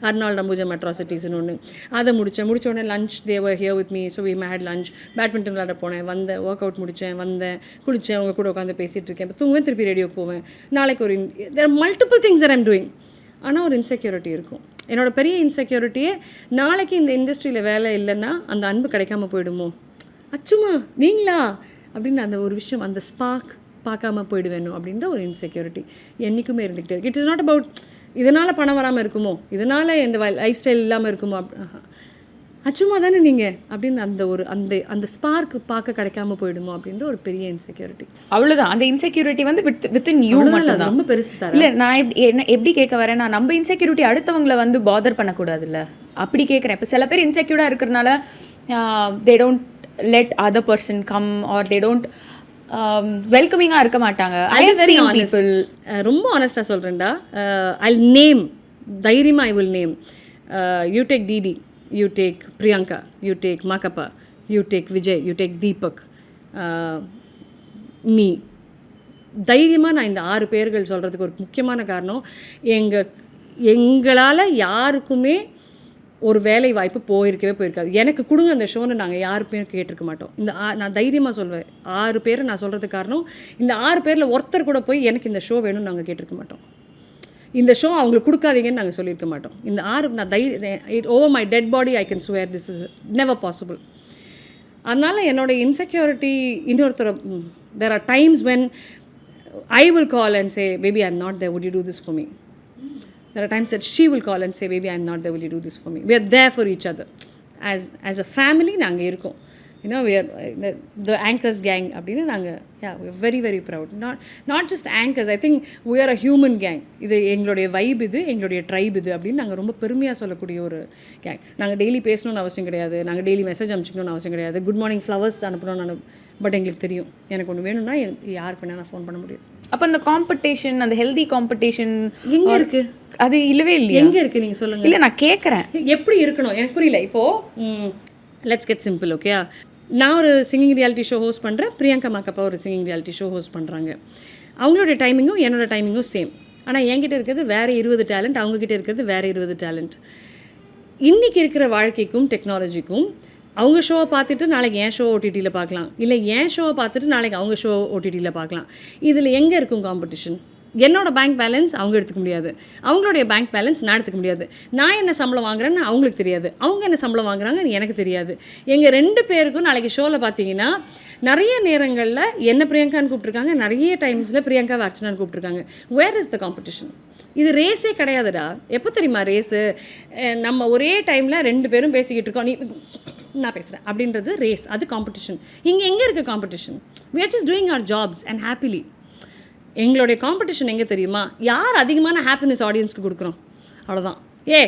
அர்னால்ட் அம்புஜம் அட்ராசிட்டிஸ்னு ஒன்று, அதை முடித்தோடனே lunch they were here with me. So we made lunch. Badminton விளையாட போனேன், வந்தேன், ஒர்க் அவுட் முடித்தேன், வந்தேன், குளித்தேன், அவங்க கூட உட்காந்து பேசிகிட்டு இருக்கேன். இப்போ தூங்குவேன், திருப்பி ரேடியோக்கு போவேன். நாளைக்கு there are multiple things that I'm doing. ஆனால் ஒரு இன்செக்யூரிட்டி இருக்கும். என்னோடய பெரிய இன்செக்யூரிட்டியே, நாளைக்கு இந்த இண்டஸ்ட்ரியில் வேலை இல்லைன்னா அந்த அன்பு கிடைக்காம போயிடுமோ, அச்சுமா நீங்களா அப்படின்னு அந்த ஒரு விஷயம், அந்த ஸ்பார்க் பார்க்காம போயிடுவேணும் அப்படின்ற ஒரு இன்செக்யூரிட்டி என்றைக்குமே இருந்துக்கிட்டே இருக்கு. இட் இஸ் நாட் அபவுட் இதனால் பணம் வராமல் இருக்குமோ, இதனால் இந்த லைஃப் ஸ்டைல் இல்லாமல் இருக்குமோ, அச்சுமா தானே நீங்கள் அப்படின்னு அந்த ஸ்பார்க் பார்க்க கிடைக்காம போயிடுமோ அப்படின்ற ஒரு பெரிய இன்செக்யூரிட்டி. அவ்வளோதான். அந்த இன்செக்யூரிட்டி வந்து வித்தின் யூ மட்டும் தான், ரொம்ப பெருசு தான். இல்லை, நான் எப்படி கேட்க வரேன், நான் நம்ம இன்செக்யூரிட்டி அடுத்தவங்களை வந்து பாதர் பண்ணக்கூடாதுல்ல, அப்படி கேட்குறேன். இப்போ சில பேர் இன்செக்யூர்டாக இருக்கிறனால they don't let other person come or they don't welcoming-ஆ இருக்க மாட்டாங்க. I have seen people. ரொம்ப ஆனஸ்டாக சொல்கிறேன்டா. I'll name, தைரியமா I will name. You take Didi, you take Priyanka, you take Makappa, you take Vijay, you take Deepak, me. தைரியமாக நான் இந்த 6 பேர்கள் சொல்கிறதுக்கு ஒரு முக்கியமான காரணம், எங்களால் யாருக்குமே ஒரு வேலை வாய்ப்பு போயிருக்காது. எனக்கு கொடுங்க அந்த ஷோன்னு நாங்கள் 6 பேர் கேட்டிருக்க மாட்டோம். நான் தைரியமாக சொல்வேன், 6 பேர் நான் சொல்கிறதுக்கு காரணம், இந்த 6 பேரில் ஒருத்தர் கூட போய் எனக்கு இந்த ஷோ வேணும்னு நாங்கள் கேட்டிருக்க மாட்டோம். இந்த ஷோ அவங்களுக்கு கொடுக்காதீங்கன்னு நாங்கள் சொல்லியிருக்க மாட்டோம். இந்த 6 நான் over my dead body I can swear this is never possible. அதனால் என்னோடய இன்செக்யூரிட்டி இன்னொருத்தர், there are times when I will call and say, baby I am not there, would you do this for me? There are times that she will call and say, baby, I'm not there, will you do this for me? We are there for each other. As a family, நாங்கள் இருக்கோம். You know, we are the anchors gang அப்படின்னு நாங்கள், yeah, we are very, very proud. Not just anchors, I think we are a human gang. இது எங்களுடைய vibe, இது எங்களுடைய try இது அப்படின்னு நாங்கள் ரொம்ப பெருமையாக சொல்லக்கூடிய ஒரு கேங். நாங்கள் டெய்லி பேசணும்னு அவசியம் கிடையாது, நாங்கள் டெய்லி மெசேஜ் அனுப்பிச்சிக்கணும்னு அவசியம் கிடையாது, குட் மார்னிங் ஃப்ளவர்ஸ் அனுப்பணும்னு பட் எங்களுக்கு தெரியும், எனக்கு ஒன்று வேணும்னா யாருக்கு வேணால் நான் ஃபோன் பண்ண முடியும். அப்போ அந்த காம்படிஷன், அந்த ஹெல்தி காம்படிஷன் எங்கே இருக்குது? அது இல்லவே இல்லையா? எங்கே இருக்குது நீங்கள் சொல்லுங்கள். இல்லை, நான் கேட்குறேன் எப்படி இருக்கணும், எனக்கு புரியல. இப்போது லெட்ஸ் கெட் சிம்பிள், ஓகே? நான் ஒரு சிங்கிங் ரியாலிட்டி ஷோ ஹோஸ்ட் பண்ணுறேன், பிரியங்கா மாக்கப்பா ஒரு சிங்கிங் ரியாலிட்டி ஷோ ஹோஸ்ட் பண்ணுறாங்க. அவங்களோட டைமிங்கும் என்னோட டைமிங்கும் சேம். ஆனால் என்கிட்ட இருக்கிறது வேறு 20 டேலண்ட், அவங்கக்கிட்ட இருக்கிறது வேறு 20 டேலண்ட். இன்றைக்கி இருக்கிற வாழ்க்கைக்கும் டெக்னாலஜிக்கும் அவங்க ஷோவை பார்த்துட்டு நாளைக்கு என் ஷோ ஓடிடியில் பார்க்கலாம், இல்லை என் ஷோவை பார்த்துட்டு நாளைக்கு அவங்க ஷோ ஓடிடியில் பார்க்கலாம். இதில் எங்கே இருக்கும் காம்படிஷன்? என்னோடய பேங்க் பேலன்ஸ் அவங்க எடுத்துக்க முடியாது, அவங்களுடைய பேங்க் பேலன்ஸ் நான் எடுத்துக்க முடியாது. நான் என்ன சம்பளம் வாங்குறேன்னு அவங்களுக்கு தெரியாது, அவங்க என்ன சம்பளம் வாங்குறாங்கன்னு எனக்கு தெரியாது. எங்கள் 2 பேருக்கும் நாளைக்கு ஷோவில் பார்த்தீங்கன்னா நிறைய நேரங்களில் என்ன பிரியங்கான்னு கூப்பிட்ருக்காங்க, நிறைய டைம்ஸில் பிரியங்கா அர்ச்சனான்னு கூப்பிட்ருக்காங்க. Where is the competition? இது ரேஸே கிடையாதுடா. எப்போ தெரியுமா ரேஸு? நம்ம ஒரே டைமில் 2 பேரும் பேசிக்கிட்டு இருக்கோம், நீ நான் பேசுகிறேன் அப்படின்றது ரேஸ், அது காம்படிஷன். இங்கே எங்கே இருக்குது competition? we are just doing our jobs and happily. எங்களுடைய காம்படிஷன் எங்கே தெரியுமா? யார் அதிகமான ஹாப்பினஸ் ஆடியன்ஸ்க்கு கொடுக்குறோம், அவ்வளோதான். ஏ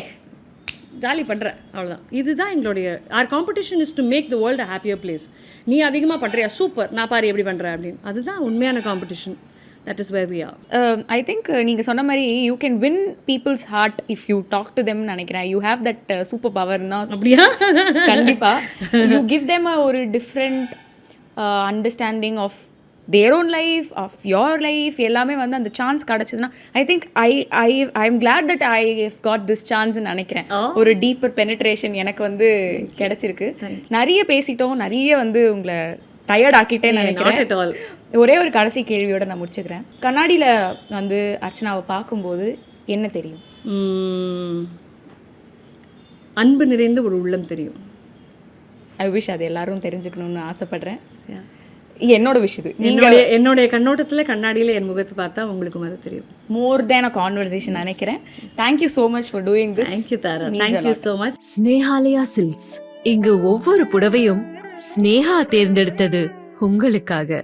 ஜாலி பண்ணுற அவ்வளோதான். இதுதான் எங்களுடைய competition is to make the world a happier place. நீ அதிகமாக பண்ணுறியா, சூப்பர், நான் பாரு எப்படி பண்ணுறேன் அப்படின்னு. அதுதான் உண்மையான competition. That is where we are. I think நீங்கள் சொன்ன மாதிரி you can win people's heart if you talk to them நினைக்கிறேன். You have that super power தான். அப்படியா? கண்டிப்பாக யூ கிவ் தெம் ஒரு different understanding of their own life, of your life. எல்லாமே வந்து அந்த சான்ஸ் கிடச்சிதுன்னா I think I am glad that I have got this சான்ஸ்ன்னு நினைக்கிறேன். ஒரு டீப்பர் பெனிட்ரேஷன் எனக்கு வந்து கிடைச்சிருக்கு. நிறைய பேசிட்டோம், நிறைய வந்து உங்களை டயர்ட் ஆக்கிட்டே நினைக்கிறேன். ஒரே ஒரு கடைசி கேள்வியோட நான் முடிச்சுக்கிறேன். கண்ணாடியில் வந்து அர்ச்சனாவை பார்க்கும்போது என்ன தெரியும்? அன்பு நிறைந்த ஒரு உள்ளம் தெரியும். ஐ விஷ் அது எல்லாரும் தெரிஞ்சுக்கணும்னு ஆசைப்படுறேன். என்னோட விஷயம் இது. என்னுடைய கண்ணோட்டத்தில் கண்ணாடியில் என் முகத்தை பார்த்தா உங்களுக்கும் அது தெரியும். மோர் தேன் அ கான்வர்சேஷன் நினைக்கிறேன். Thank you so much for doing this. Thank you Tara, thank you so much. Snehalaya silks, இங்கு ஒவ்வொரு புடவையும் ஸ்னேகா தேர்ந்தெடுத்தது உங்களுக்காக.